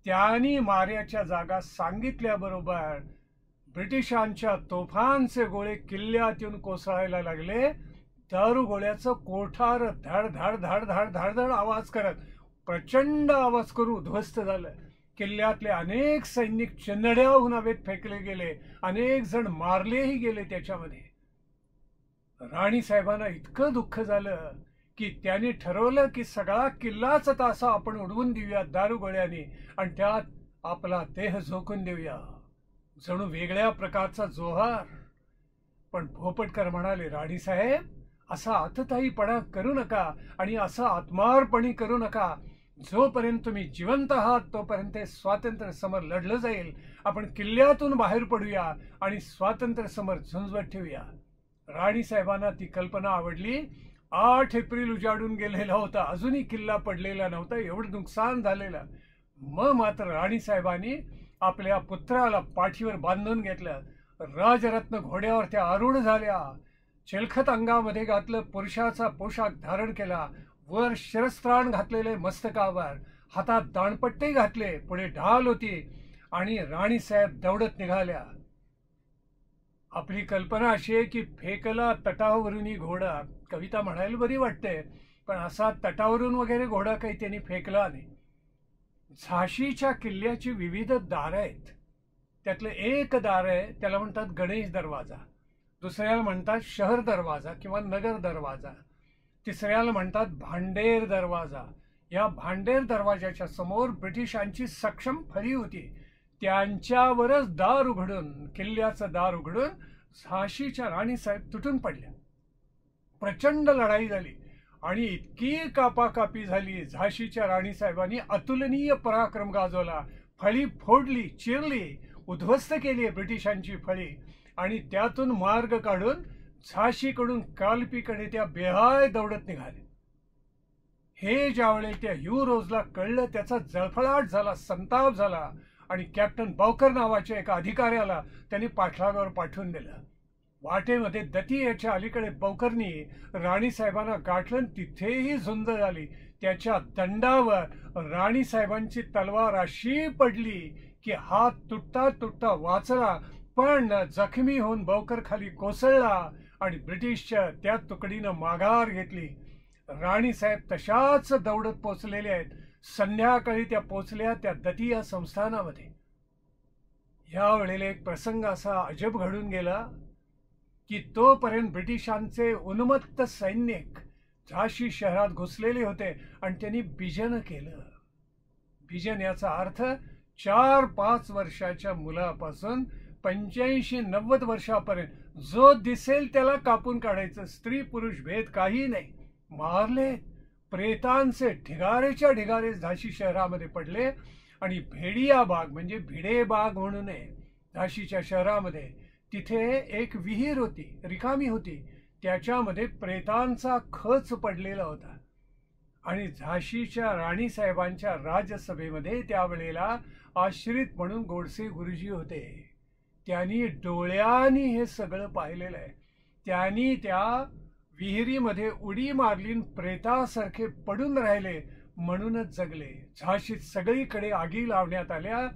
त्यांनी माऱ्याच्या जागा सांगितल्याबरोबर ब्रिटिशांच्या तोफांचे गोळे किल्ल्यात येऊन कोसळायला लागले. दारुगोळ्याचं कोठार धाड धाड धाड धाड धाड धाड आवाज करत, प्रचंड आवाज करून उद्ध्वस्त झालं. किल्ल्यातले अनेक सैनिक चंदड्याहून हवेत फेकले गेले, अनेक जण मारलेही गेले. त्याच्यामध्ये राणी साहेबांना इतकं दुःख झालं की त्यांनी ठरवलं की सगळा किल्लाच तासा आपण उडवून देऊया दारुगोळ्याने आणि त्यात आपला देह झोकून देऊया. जणू वेगळ्या प्रकारचा जोहार. पण भोपटकर म्हणाले, राणीसाहेब, असा आतताईपणा करू नका आणि असा आत्मार्पणी करू नका. जोपर्यंत तुम्ही जिवंत आहात तोपर्यंत स्वातंत्र्य समर लढलं जाईल. आपण किल्ल्यातून बाहेर पडूया आणि स्वातंत्र्य समर झुंजवत ठेवूया. राणी साहेबांना ती कल्पना आवडली. 8 एप्रिल उजाडून गेलेला होता, अजूनही किल्ला पडलेला नव्हता, एवढं नुकसान झालेलं. मग मात्र राणी साहेबांनी आपल्या पुत्राला पाठीवर बांधून घेतलं. राजरत्न घोड्यावर त्या आरूढ झाल्या. चिलखत अंगामध्ये घातलं पुरुषाचा पोशाख धारण केला. वर शिरस्त्राण घातलेले मस्तकावर, हातात दाणपट्टे घातले, पुढे ढाल होती आणि राणीसाहेब दौडत निघाल्या. आपली कल्पना अशी आहे की फेकला तटावरूनही घोडा. कविता म्हणायला बरी वाटते, पण असा तटावरून वगैरे घोडा काही त्यांनी फेकला नाही. झाशीच्या किल्ल्याची विविध दारं आहेत. त्यातलं एक दार आहे, त्याला म्हणतात गणेश दरवाजा. दुसऱ्याला म्हणतात शहर दरवाजा किंवा नगर दरवाजा. तिसऱ्याला म्हणतात भांडेर दरवाजा. या भांडेर दरवाजाच्या समोर ब्रिटिशांची सक्षम फळी होती. त्यांच्यावरच दार उघडून, किल्ल्याचं दार उघडून झाशीच्या राणीसाहेब तुटून पडल्या. प्रचंड लढाई झाली आणि इतकी कापाकापी झाली. झाशीच्या राणीसाहेबांनी अतुलनीय पराक्रम गाजवला. फळी फोडली, चिरली, उद्ध्वस्त केली ब्रिटिशांची फळी आणि त्यातून मार्ग काढून झाशीकडून कालपीकडे त्या बेहाय दौडत निघाले. हे ज्यावेळी त्या युरोजला कळलं, त्याचा जळफळाट झाला, संताप झाला आणि कॅप्टन बावकर नावाच्या एका अधिकाऱ्याला त्यांनी पाठलागावर पाठवून दिलं. वाटेमध्ये दती याच्या अलीकडे बावकरनी राणीसाहेबांना गाठलं. तिथेही झुंज झाली. त्याच्या दंडावर राणीसाहेबांची तलवार अशी पडली की हात तुटता तुटता वाचला, पण जखमी होऊन बावकर खाली कोसळला आणि ब्रिटिशच्या त्या तुकडीनं माघार घेतली. राणीसाहेब तशाच दौडत पोचलेल्या आहेत. संध्याकाळी त्या पोचल्या त्या दतिया संस्थानामध्ये. यावेळेला एक प्रसंग असा अजब घडून गेला की तोपर्यंत ब्रिटिशांचे उन्मत्त सैनिक झाशी शहरात घुसलेले होते आणि त्यांनी बिजन केलं. बिजन याचा अर्थ 4-5 वर्षाच्या मुलापासून 85-90 वर्षापर्यंत जो दिसेल त्याला कापून काढायचं. स्त्री पुरुष भेद काही नाही. मारले. प्रेतांचे ढिगारेच्या ढिगारे झाशी शहरामध्ये पडले आणि भेडिया बाग म्हणजे भिडे बाग म्हणून आहे झाशीच्या शहरामध्ये. तिथे एक विहीर होती, रिकामी होती. त्याच्यामध्ये प्रेतांचा खच पडलेला होता आणि झाशीच्या राणीसाहेबांच्या राजसभेमध्ये त्यावेळेला आश्रित म्हणून गोडसे गुरुजी होते. त्यांनी डोळ्यांनी हे सगळं पाहिलेलं आहे. त्यांनी त्या विहिरीमध्ये उडी मारली, प्रेतासारखे पडून राहिले, म्हणूनच जगले. झाशीत सगळीकडे आगी लावण्यात आल्या.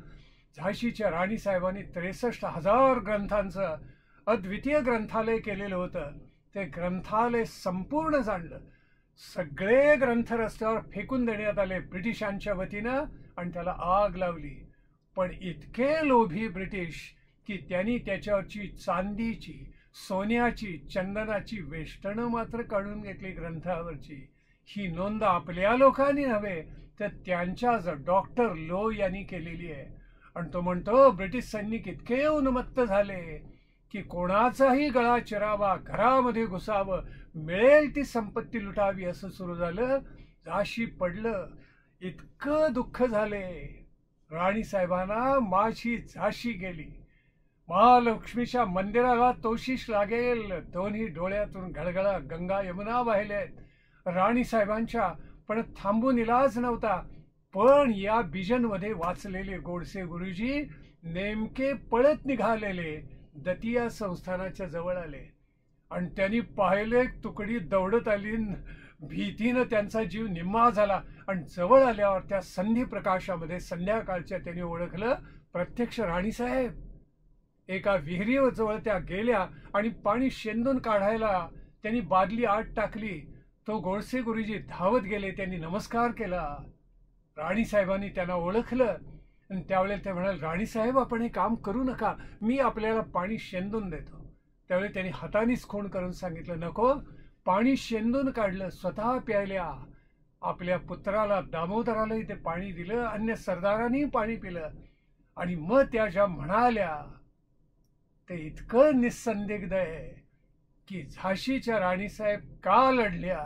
झाशीच्या राणीसाहेबांनी 63,000 ग्रंथांचं अद्वितीय ग्रंथालय केलेलं होतं. ते ग्रंथालय संपूर्ण जाणलं. सगळे ग्रंथ रस्त्यावर फेकून देण्यात आले ब्रिटिशांच्या वतीनं आणि त्याला आग लावली. पण इतके लोभी ब्रिटिश की त्यांनी त्याच्यावरची चांदीची, सोन्याची, चंदनाची वेष्टनं मात्र काढून घेतली ग्रंथावरची. ही नोंद आपल्या लोकांनी नव्हे तर त्यांच्याच डॉक्टर लो यांनी केलेली आहे. आणि तो म्हणतो ब्रिटिश सैनिक इतके उन्मत्त झाले की कोणाचाही गळा चिरावा, घरामध्ये घुसावं, मिळेल ती संपत्ती लुटावी असं सुरू झालं. झाशी पडलं. इतकं दुःख झाले राणीसाहेबांना. माझी झाशी गेली. महालक्ष्मीच्या मंदिराला तोशिष लागेल. दोन्ही डोळ्यातून घळघळा गंगा यमुना वाहिलेत राणीसाहेबांच्या. पण थांबून इलाज नव्हता. पण या बिजनमध्ये वाचलेले गोडसे गुरुजी नेमके पळत निघालेले दतिया संस्थानाच्या जवळ आले आणि त्यांनी पाहिले तुकडी दौडत आली. भीतीनं त्यांचा जीव निम्मा झाला आणि जवळ आल्यावर त्या संधी प्रकाशामध्ये संध्याकाळच्या त्यांनी ओळखलं प्रत्यक्ष राणीसाहेब. एका विहिरीजवळ त्या गेल्या आणि पाणी शेंदून काढायला त्यांनी बादली आत टाकली. तो गोडसे गुरुजी धावत गेले, त्यांनी नमस्कार केला. राणीसाहेबांनी त्यांना ओळखलं आणि त्यावेळेला ते म्हणाले, राणीसाहेब आपण हे काम करू नका, मी आपल्याला पाणी शेंदून देतो. त्यावेळी त्यांनी हातानेच खूण करून सांगितलं, नको. पाणी शेंदून काढलं, स्वतः प्यायल्या. आपल्या पुत्राला दामोदरालाही ते पाणी दिलं, अन्य सरदारांनी पाणी पिलं. आणि मग त्या ज्या म्हणाल्या ते इतकं निस्संदिग्ध आहे की झाशीच्या राणीसाहेब का लढल्या,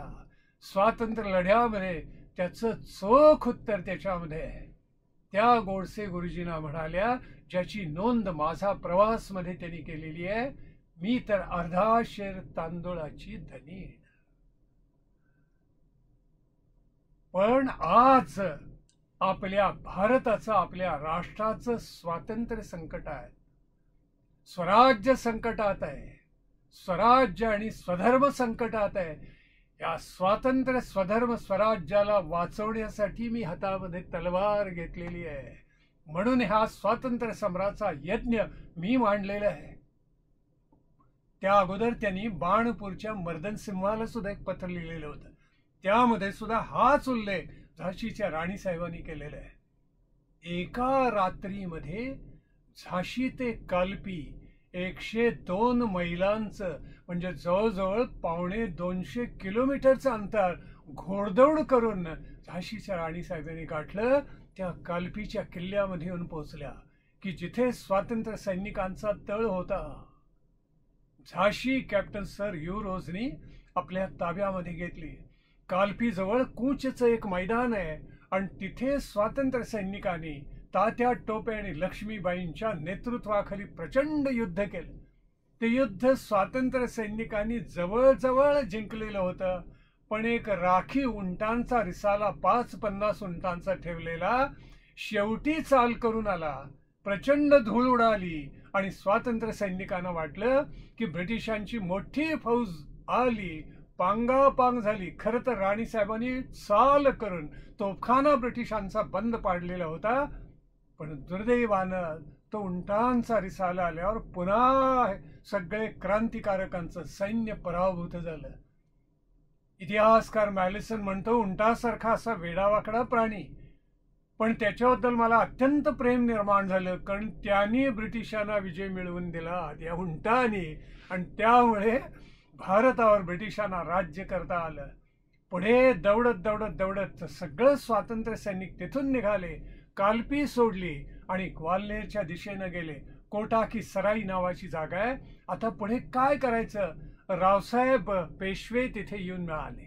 स्वातंत्र्य लढ्यामध्ये त्याचं चोख उत्तर त्याच्यामध्ये आहे. त्या गोडसे गुरुजींना म्हणाल्या, ज्याची नोंद माझा प्रवास मध्ये त्यांनी केलेली आहे, मी तर अर्धा शेर तांदूळाची धनीण. पण आज आपल्या भारताचं, आपल्या राष्ट्राचं स्वातंत्र्य संकट आहे, स्वराज्य संकटात आहे, स्वराज्य आणि स्वधर्म संकटात आहे. या स्वातंत्र्य स्वधर्म स्वराज्याला वाचवण्यासाठी मी हातामध्ये तलवार घेतलेली आहे. म्हणून हा स्वातंत्र्य सम्राचा यज्ञ मी मांडलेला आहे. त्या अगोदर त्यांनी बाणपूरच्या मर्दन सिंहाला सुद्धा एक पत्र लिहिलेलं होतं. त्यामध्ये सुद्धा हाच उल्लेख झाशीच्या राणीसाहेबांनी केलेला आहे. एका रात्रीमध्ये झाशी ते कालपी 102 मैलांचं म्हणजे जवळजवळ 250 किलोमीटरचं अंतर घोडदौड करून झाशीच्या राणीसाहेबांनी गाठलं. त्या कालपीच्या किल्ल्यामध्ये येऊन पोहोचल्या की जिथे स्वातंत्र्य सैनिकांचा तळ होता. झाशी कॅप्टन सर यू रोजनी आपल्या ताब्यामध्ये घेतली. कालपीजवळ कूचचं एक मैदान आहे आणि तिथे स्वातंत्र्य सैनिकांनी तात्या टोपे आणि लक्ष्मीबाईंच्या नेतृत्वाखाली प्रचंड युद्ध केलं. ते युद्ध स्वातंत्र्य सैनिकांनी जवळजवळ जिंकलेलं होतं. पण एक राखी उंटांचा रिसाला 5-50 उंटांचा ठेवलेला शेवटी चाल करून आला. प्रचंड धूळ उडाली आणि स्वातंत्र्य सैनिकांना वाटलं की ब्रिटिशांची मोठी फौज आली, पांगापांग झाली. खरं तर राणीसाहेबांनी चाल करून तोफखाना ब्रिटिशांचा बंद पाडलेला होता. पण दुर्दैवानं तो उंटांचा रिसाला आल्यावर पुन्हा सगळे क्रांतिकारकांचं सैन्य पराभूत झालं. इतिहासकार मॅलिसन म्हणतो, उंटासारखा असा वेडावाकडा प्राणी, पण त्याच्याबद्दल मला अत्यंत प्रेम निर्माण झालं, कारण त्यांनी ब्रिटिशांना विजय मिळवून दिला या उंटाने, आणि त्यामुळे भारतावर ब्रिटिशांना राज्य करता आलं. पुढे दौडत दौडत दौडत सगळं स्वातंत्र्य सैनिक तिथून निघाले, कालपी सोडली आणि ग्वाल्हेरच्या दिशेनं गेले. कोटा की सराई नावाची जागा आहे. आता पुढे काय करायचं? रावसाहेब पेशवे तिथे येऊन मिळाले.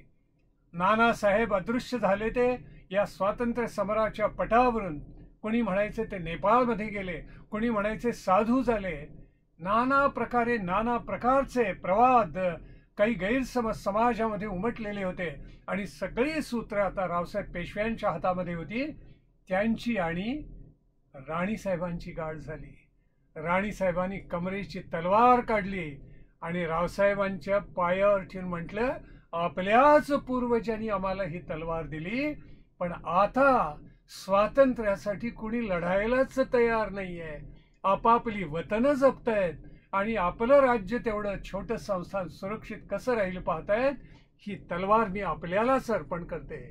नानासाहेब अदृश्य झाले. ते या स्वातंत्र्य समराच्या पटावरून कोणी म्हणायचे ते नेपाळमध्ये गेले, कोणी म्हणायचे साधू झाले. नाना प्रकारे नाना प्रकारचे प्रवाद, काही गैरसमज समाजामध्ये उमटलेले होते आणि सगळी सूत्र आता रावसाहेब पेशव्यांच्या हातामध्ये होती. त्यांची आणि राणीसाहेबांची गाठ झाली. राणीसाहेबांनी कमरेची तलवार काढली आणि रावसाहेबांच्या पायावर ठेवून म्हटलं, आपल्याच पूर्वजांनी आम्हाला ही तलवार दिली, पण आता स्वातंत्र्यासाठी कुणी लढायलाच तयार नाहीये. आपापली वतनं जपतायत आणि आपलं राज्य तेवढं छोटं संस्थान सुरक्षित कसं राहील पाहतायत. ही तलवार मी आपल्यालाच अर्पण करते.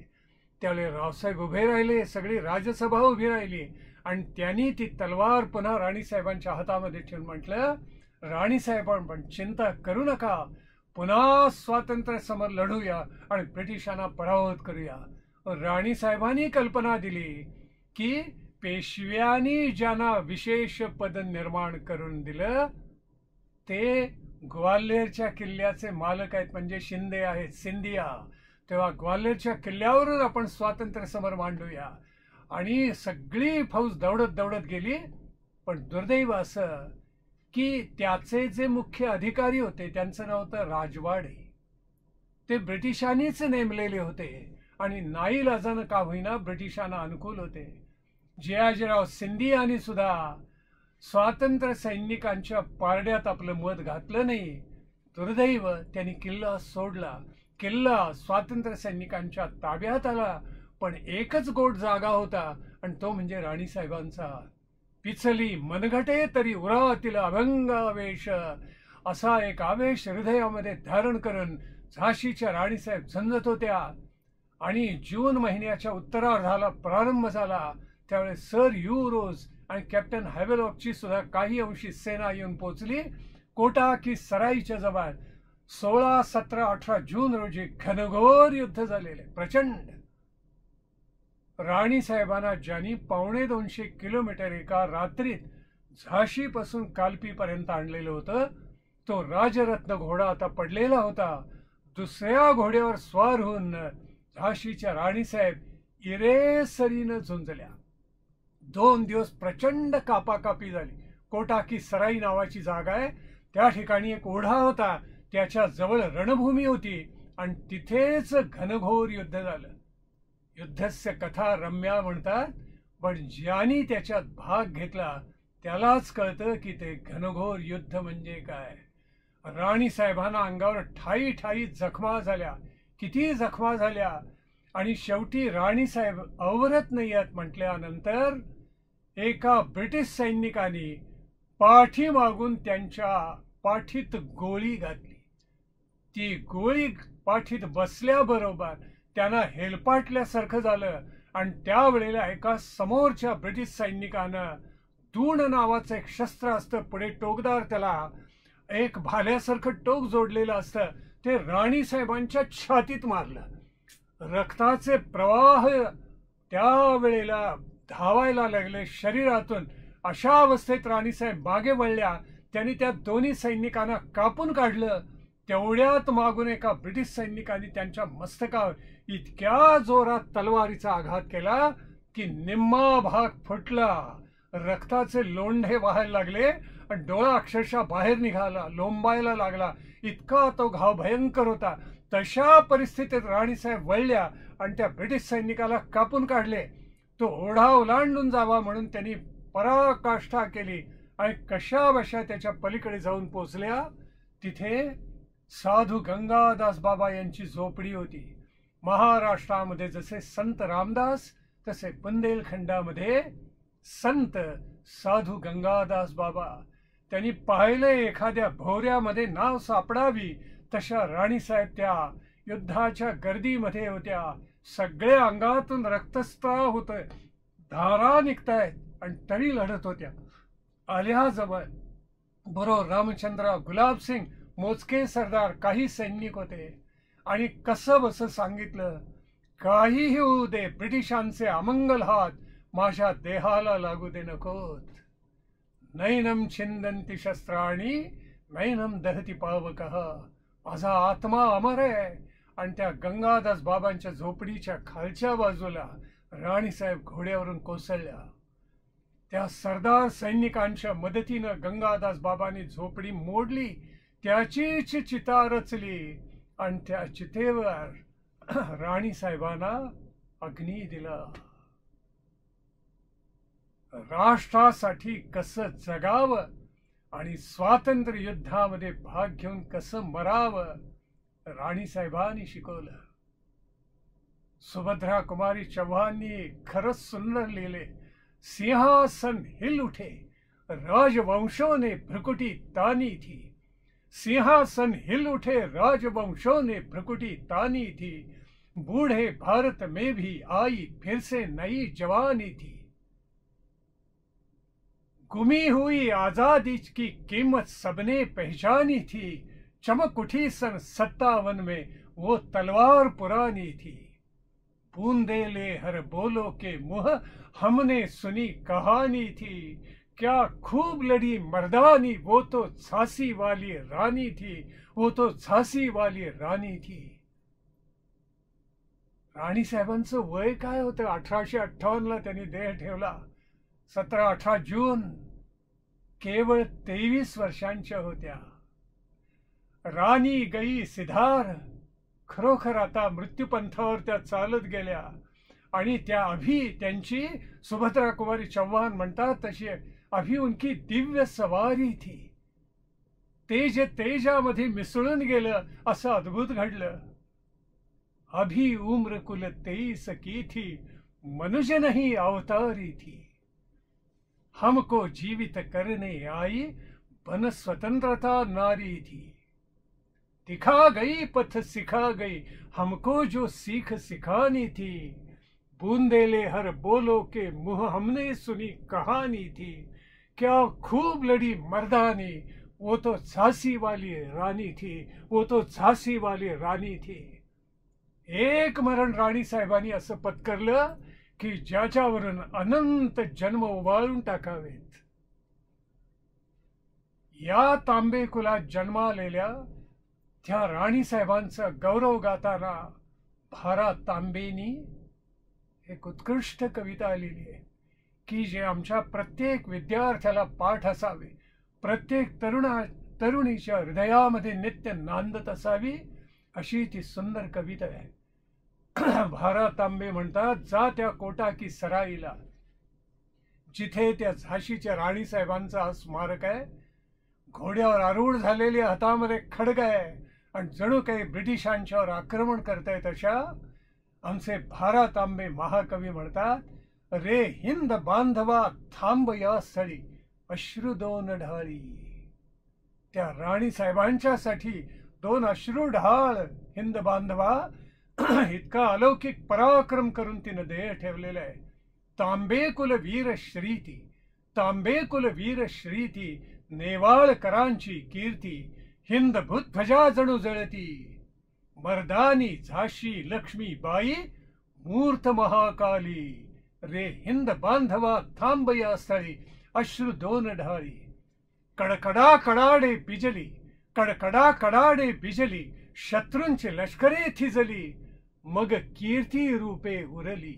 त्यावेळी रावसाहेब उभे राहिले, सगळी राजसभा उभी राहिली आणि त्यांनी ती तलवार पुन्हा राणीसाहेबांच्या हातामध्ये ठेवून म्हटलं, राणीसाहेबां पण चिंता करू नका, पुन्हा स्वातंत्र्य समर लढूया आणि ब्रिटिशांना पराभूत करूया. राणीसाहेबांनी कल्पना दिली की पेशव्यांनी ज्यांना विशेष पद निर्माण करून दिलं ते ग्वाल्हेरच्या किल्ल्याचे मालक आहेत, म्हणजे शिंदे आहेत, सिंधिया. तेव्हा ग्वाल्हेरच्या किल्ल्यावरून आपण स्वातंत्र्य समर मांडूया. आणि सगळी फौज दौडत दौडत गेली. पण दुर्दैव असं की त्याचे जे मुख्य अधिकारी होते त्यांचं नाव होतं राजवाडे. ते ब्रिटिशांनीच नेमलेले होते आणि नाईलाजानं का होईना ब्रिटिशांना अनुकूल होते. जयाजीराव सिंधियानी सुद्धा स्वातंत्र्य सैनिकांच्या पारड्यात आपलं मत घातलं नाही. दुर्दैव, त्यांनी किल्ला सोडला. किल्ला स्वातंत्र्य सैनिकांच्या ताब्यात आला, पण एकच गोट जागा होता आणि तो म्हणजे राणीसाहेबांचा. पिचली मनगटे तरी उरातील अभंग आवेश, असा एक आवेश हृदयामध्ये धारण करून झाशीच्या राणीसाहेब झंजत होत्या. आणि जून महिन्याच्या उत्तरार्धाला प्रारंभ झाला. त्यावेळेस सर युरोज आणि कॅप्टन हॅवेलॉकची सुद्धा काही अंशी सेना येऊन पोहोचली कोटा की सराईच्या जवळ. 16, 17, 18 जून रोजी घनघोर युद्ध झालेले, प्रचंड. राणीसाहेबांना ज्यांनी 250 किलोमीटर एका रात्रीत झाशीपासून कालपीपर्यंत आणलेलं होतं, तो राजरत्न घोडा आता पडलेला होता. दुसऱ्या घोड्यावर स्वार होऊन झाशीच्या राणीसाहेब इरेसरीनं झुंजल्या. 2 दिवस प्रचंड कापाकापी झाली. कोटा की सराई नावाची जागा आहे, त्या ठिकाणी एक ओढा होता, त्याच्या जवळ रणभूमी होती आणि तिथेच घनघोर युद्ध झालं. युद्धस्य कथा रम्या म्हणतात, पण ज्यांनी त्याच्यात भाग घेतला त्यालाच कळतं की ते घनघोर युद्ध म्हणजे काय. राणीसाहेबांना अंगावर ठाई ठाई जखमा झाल्या, किती जखमा झाल्या. आणि शेवटी राणीसाहेब अवरत नाही आहेत म्हटल्यानंतर एका ब्रिटिश सैनिकाने पाठीमागून त्यांच्या पाठीत गोळी घातली. ती गोळी पाठीत बसल्याबरोबर त्यांना हेलपाटल्यासारखं झालं आणि त्यावेळेला एका समोरच्या ब्रिटिश सैनिकानं दूण नावाचं एक शस्त्र असतं, पुढे टोकदार, त्याला एक भाल्यासारखं टोक जोडलेलं असतं, ते राणीसाहेबांच्या छातीत मारलं. रक्ताचे प्रवाह त्यावेळेला धावायला लागले शरीरातून. अशा अवस्थेत राणीसाहेब मागे वळल्या. त्यांनी त्या दोन्ही सैनिकांना कापून काढलं. तेवढ्यात मागून एका ब्रिटिश सैनिकाने त्यांच्या मस्तकावर इतक्या जोरात तलवारीचा आघात केला की निम्मा भाग फुटला. रक्ताचे लोंढे वाहायला लागले आणि डोळा अक्षरशः बाहेर निघाला, लोंबायला लागला. इतका तो घाव भयंकर होता. तशा परिस्थितीत राणीसाहेब वळल्या आणि त्या ब्रिटिश सैनिकाला कापून काढले. तो ओढा ओलांडून जावा म्हणून त्यांनी पराकाष्ठा केली आणि कशा बशा त्याच्या पलीकडे जाऊन पोचल्या. तिथे साधू गंगादास बाबा यांची झोपडी होती. महाराष्ट्रामध्ये जसे संत रामदास तसे बुंदेलखंडामध्ये संत साधू गंगादास बाबा. त्यांनी पाहिले एखाद्या भोवऱ्यामध्ये नाव सापडावी तशा राणीसाहेब त्या युद्धाच्या गर्दीमध्ये होत्या. सगळ्या अंगातून रक्तस्त्राव होतोय, धारा निघतायत आणि तरी लढत होत्या. आल्याजवळ बरोबर रामचंद्र, गुलाबसिंग, मोजके सरदार, काही सैनिक होते. आणि कसं बसं सांगितलं, काहीही होऊ दे, ब्रिटिशांचे अमंगल हात माझ्या देहाला लागू दे नकोत. नैनम छिंदंती शस्त्राणी नैनम दहती पावकः. माझा आत्मा अमर आहे. आणि त्या गंगादास बाबांच्या झोपडीच्या खालच्या बाजूला राणीसाहेब घोड्यावरून कोसळल्या. त्या सरदार सैनिकांच्या मदतीनं गंगादास बाबांनी झोपडी मोडली, त्याचीच चिता रचली आणि त्या चितेवर राणीसाहेबांना अग्नी दिला. राष्ट्रासाठी कसं जगावं आणि स्वातंत्र्य युद्धामध्ये भाग घेऊन कसं मरावं राणीसाहेबांनी शिकवलं. सुभद्रा कुमारी चौहाननी खरंच सुंदर लिहिले. सिंहासन हिल उठे, राजवंशों ने भ्रुकुटी तानी थी. सिंहासन हिल उठे, राजवंशों ने भ्रुकुटी तानी थी. बूढ़े भारत में भी आई फिर से नई जवानी थी. गुमी हुई आजादी की कीमत सबने पहचानी थी. चमक उठी सन 57 में वो तलवार पुरानी थी. बूंदेले हर बोलो के मुँह हमने सुनी कहानी थी. क्या खूब लड़ी मर्दानी, वो तो झांसी वाली रानी थी. वो तो झांसी वाली रानी थी. राणीसाहेबांचं वय काय होतं? 1858ला त्यांनी देह ठेवला. 17-18 जून. केवळ 23 वर्षांच्या होत्या. राणी गई सिधार. खरोखर आता मृत्यूपंथावर त्या चालत गेल्या. आणि त्या त्यांची सुभद्रा कुमारी चौहान म्हणतात तशी अभी उनकी दिव्य सवारी थी. तेज तेजामध्ये मिसळून गेलं असं अद्भुत घडलं. अभी उम्र कुल 23 की थी, मनुष्य नहीं अवतारी थी. हमको जीवित करने आई, बन स्वतंत्रता नारी थी. दिखा गई पथ सिखा गई, हमको जो सीख सिखानी थी. बूंदेले हर बोलो के मुंह हमने सुनी कहानी थी. क्या खूब लड़ी मर्दानी, वो तो झांसी वाली रानी थी, वो तो झांसी वाली राणी थी. एक मरण राणी साहेबांनी असं पत्करलं की ज्याच्यावरून अनंत जन्म उभारून टाकावेत. या तांबे कुलात जन्मालेल्या त्या राणी साहेबांचा गौरव गाताना भारा तांबेनी एक उत्कृष्ट कविता लिहिली आहे की जे आमच्या प्रत्येक विद्यार्थ्याला पाठ असावे, प्रत्येक तरुणीच्या हृदयामध्ये नित्य नांदत असावी, अशी ती सुंदर कविता आहे. भारा तांबे म्हणतात, जा त्या कोटा की सराईला, जिथे त्या झाशीच्या राणी साहेबांचा स्मारक आहे. घोड्यावर आरूढ झालेली, हातामध्ये खड्ग आहे आणि जणू काही ब्रिटिशांच्यावर आक्रमण करतायत अशा आमचे भारा तांबे महाकवी म्हणतात, रे हिंद बांधवा थांब या स्थळी, अश्रू दोन ढाळी. त्या राणी साहेबांच्यासाठी दोन अश्रू ढाळ हिंद बांधवा, इतका अलौकिक पराक्रम करून तिने देह ठेवलेला आहे. तांबे कुल वीर श्रीती, तांबे कुल वीर श्रीती, नेवाळकरांची कीर्ती, हिंद भुजध्वजा जणू जळती. मर्दानी झाशी लक्ष्मी बाई, मूर्त महाकाली. रे हिंद बांधवा थांब या स्थळी, अश्रू दोन ढाळी. कडकडा कडाडे बिजली, कडकडा कडाडे बिजली, शत्रूंची लष्करे थिजली. मग कीर्ती रूपे उरली,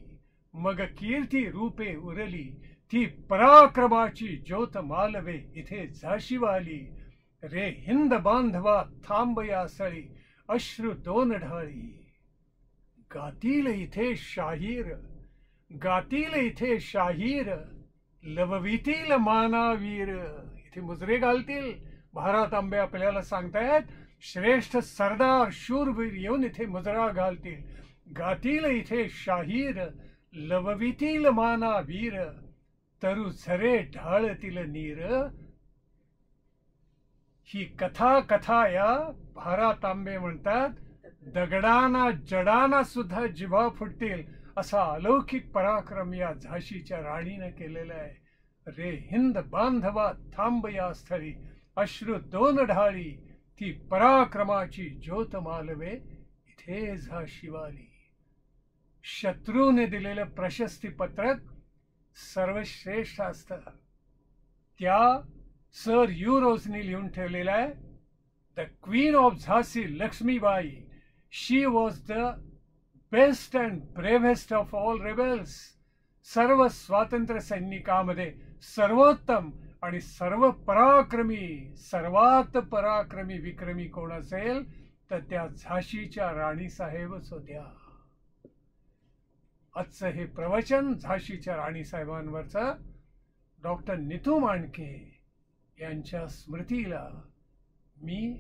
मग कीर्ती रूपे उरली. ती पराक्रमाची ज्योत मालवे इथे झाशीवाली. रे हिंद बांधवा थांब या स्थळी, अश्रू दोन ढाळी. गातील इथे शाहीर, गातील इथे शाहीर, लववितील मानावीर. इथे मुजरे घालतील. भारा तांबे आपल्याला सांगतायत, श्रेष्ठ सरदार शूरवीर येऊन इथे मुजरा घालतील. गातील इथे शाहीर, लववितील मानावीर, तरु झरे ढाळतील नीर. ही कथा कथा या भारा तांबे म्हणतात, दगडाना जडाना सुद्धा जिभा फुटतील असा अलौकिक पराक्रम या झाशीच्या राणीने केलेला आहे. रे हिंद बांधवा थांब या स्थळी, अश्रू दोन ढाळी. ती पराक्रमाची ज्योत मालवे इथे झाशीवाली. शत्रूने दिलेलं प्रशस्ती पत्रक सर्वश्रेष्ठ असतं. त्या सर युरोजनी लिहून ठेवलेलं आहे, द क्वीन ऑफ झाशी Lakshmibai, she was the best and bravest of all rebels. सर्व स्वातंत्र्य सैनिकांमध्ये सर्वोत्तम आणि सर्व पराक्रमी, सर्वात पराक्रमी विक्रमी कोण असेल तर त्या झाशीच्या राणी साहेबच होत्या. आजचं हे प्रवचन झाशीच्या राणी साहेबांवरचं डॉक्टर नितू मांडके यांच्या स्मृतीला मी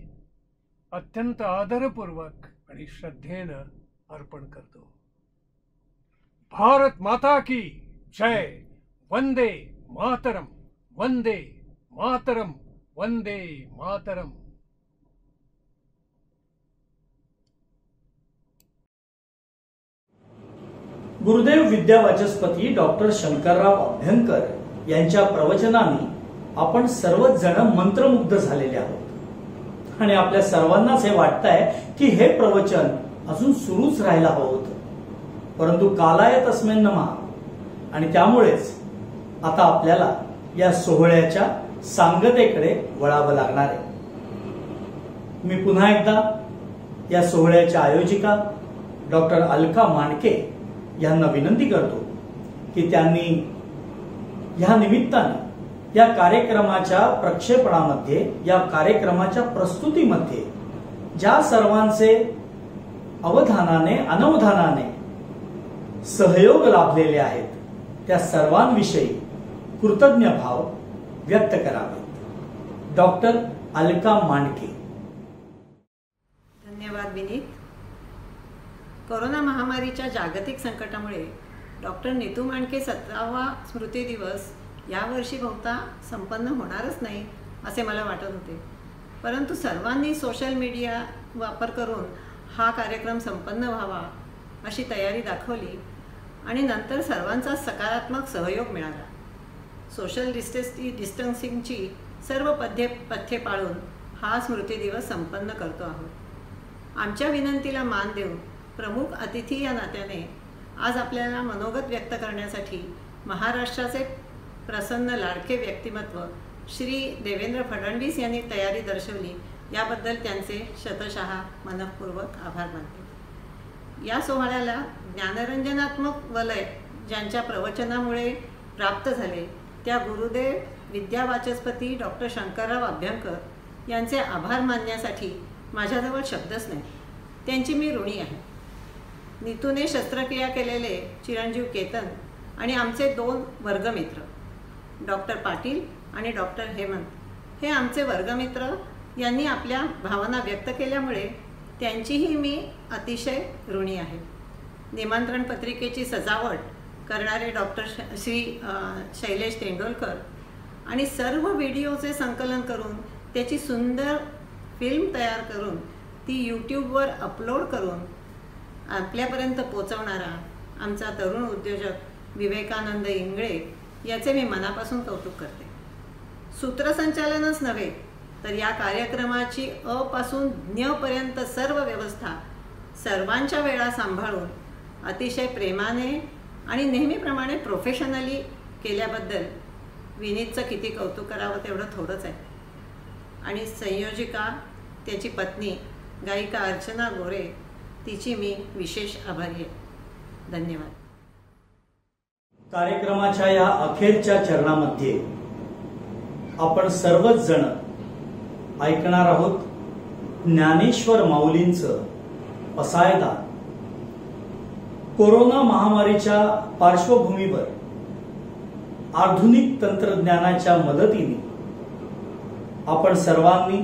अत्यंत आदरपूर्वक आणि श्रद्धेनं अर्पण करतो. भारत माता की जय. वंदे मातरम, वंदे मातरम, वंदे मातरम. गुरुदेव विद्यावाचस्पती डॉक्टर शंकरराव अभ्यंकर यांच्या प्रवचनाने आपण सर्वच जण मंत्रमुग्ध झालेले आहोत आणि आपल्या सर्वांनाच हे वाटतंय की हे प्रवचन अजून सुरूच राहायला हवं होतं, परंतु कालाय तस्मिन् नमः. आणि त्यामुळेच आता आपल्याला या सोहळ्याच्या सांगतेकडे वळावं लागणार आहे. मी पुन्हा एकदा या सोहळ्याच्या आयोजिका डॉक्टर अलका मांडके यांना विनंती करतो की त्यांनी या निमित्ताने या कार्यक्रमाच्या प्रक्षेपणामध्ये, या कार्यक्रमाच्या प्रस्तुतीमध्ये ज्या सर्वांचे अवधानाने अनवधानाने सहयोग लाभलेले आहेत त्या सर्वांविषयी कृतज्ञ भाव व्यक्त करावेत। डॉक्टर अलका मांडके। धन्यवाद विनीत। कोरोना महामारीच्या जागतिक संकटामुळे डॉक्टर नीतू मांडके 17वा स्मृती दिवस यावर्षी बहुधा संपन्न होणारच नाही असे मला वाटत होते, परंतु सर्वांनी सोशल मीडिया वापर करून हा कार्यक्रम संपन्न व्हावा अशी तयारी दाखवली आणि नंतर सर्वांचा सकारात्मक सहयोग मिळाला। सोशल डिस्टन्सिंगची सर्व पथ्ये पाळून हा स्मृती दिवस संपन्न करतो आहोत। आमच्या विनंतीला मान देऊन प्रमुख अतिथी या नात्याने आज आपल्याला मनोगत व्यक्त करण्यासाठी महाराष्ट्राचे प्रसन्न लाडके व्यक्तिमत्व श्री देवेंद्र फडणवीस यांनी तयारी दर्शवली, याबद्दल त्यांचे शतशः मनःपूर्वक आभार मानते। या सोहळ्याला ज्ञानरंजनात्मक वलय ज्यांच्या प्रवचनामुळे प्राप्त झाले त्या गुरुदेव विद्यावाचस्पती डॉक्टर शंकरराव अभ्यंकर यांचे आभार मानण्यासाठी माझ्याजवळ शब्दच नाही, त्यांची मी ऋणी आहे। नीतूने शस्त्रक्रिया केलेले चिरंजीव केतन आणि आमचे 2 वर्गमित्र डॉक्टर पाटील आणि डॉक्टर हेमंत हे आमचे वर्गमित्र यांनी आपल्या भावना व्यक्त केल्यामुळे त्यांचीही मी अतिशय ऋणी आहे। निमंत्रण पत्रिकेची सजावट करणारे डॉक्टर श्री शैलेश तेंडोलकर आणि सर्व व्हिडिओचे संकलन करून त्याची सुंदर फिल्म तयार करून ती यूट्यूबवर अपलोड करून आपल्यापर्यंत पोचवणारा आमचा तरुण उद्योजक विवेकानंद इंगळे याचे मी मनापासून कौतुक करते। सूत्रसंचालनच नव्हे तर या कार्यक्रमाची अ पासून ज्ञ पर्यंत सर्व व्यवस्था सर्वांच्या वेळा सांभाळून अतिशय प्रेमाने आणि नेहमीप्रमाणे प्रोफेशनली केल्याबद्दल विनीतचं किती कौतुक करावं तेवढं थोडंच आहे। आणि संयोजिका त्याची पत्नी गायिका अर्चना गोरे तिची मी विशेष आभारी आहे। धन्यवाद। कार्यक्रमाच्या या अखेरच्या चरणामध्ये आपण सर्वच जण ऐकणार आहोत ज्ञानेश्वर माऊलींचं पसायदान। कोरोना महामारीच्या पार्श्वभूमीवर आधुनिक तंत्रज्ञानाच्या मदतीने आपण सर्वांनी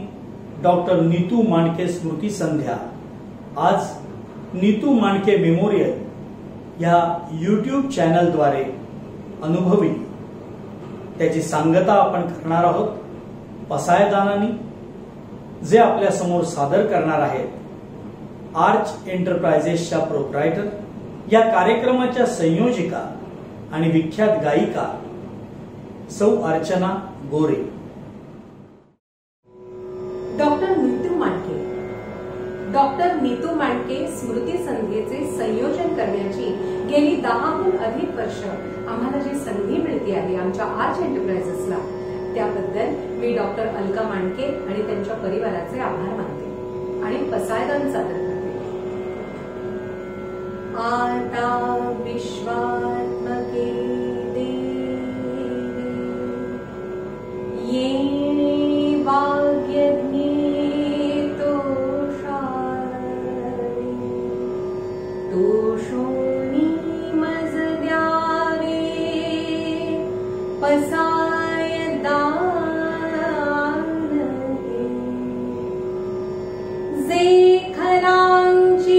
डॉक्टर नीतू मांडके स्मृती संध्या आज नीतू मांडके मेमोरियल या यूट्यूब चॅनलद्वारे अनुभवली। त्याची सांगता आपण करणार आहोत पसायदानानी, जे आपल्या समोर सादर करणार आहेत आर्च एंटरप्राइजेसच्या प्रोप्रायटर, या कार्यक्रमाच्या संयोजिका आणि विख्यात गायिका सौ अर्चना गोरे। डॉक्टर नीतू मांडके। डॉक्टर नीतू मांडके स्मृती संध्येचे संयोजन करण्याची गेली 10हून अधिक वर्ष आम्हाला जी संधी मिळते आहे आमच्या आर्च एंटरप्राइजेसला, त्याबद्दल मी डॉक्टर अलका मांडके आणि त्यांच्या परिवाराचे आभार मानते आणि पसायदान सादर करते। आता विश्वात्मके देवी ये वाग्यज्ञे तोषारी तोषोनी मज द्यावे पसायदान जे खरांची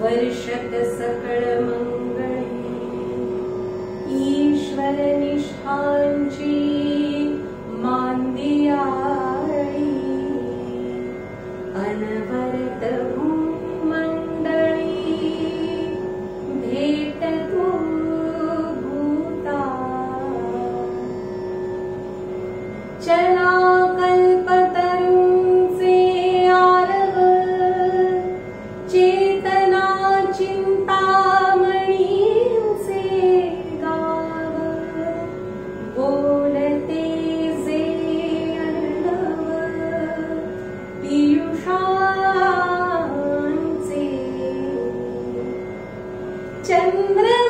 वर्षत सकळ मंगळी ईश्वर निष्ठांची मांदियाळी अनवरत मंडळी भेट चंद्र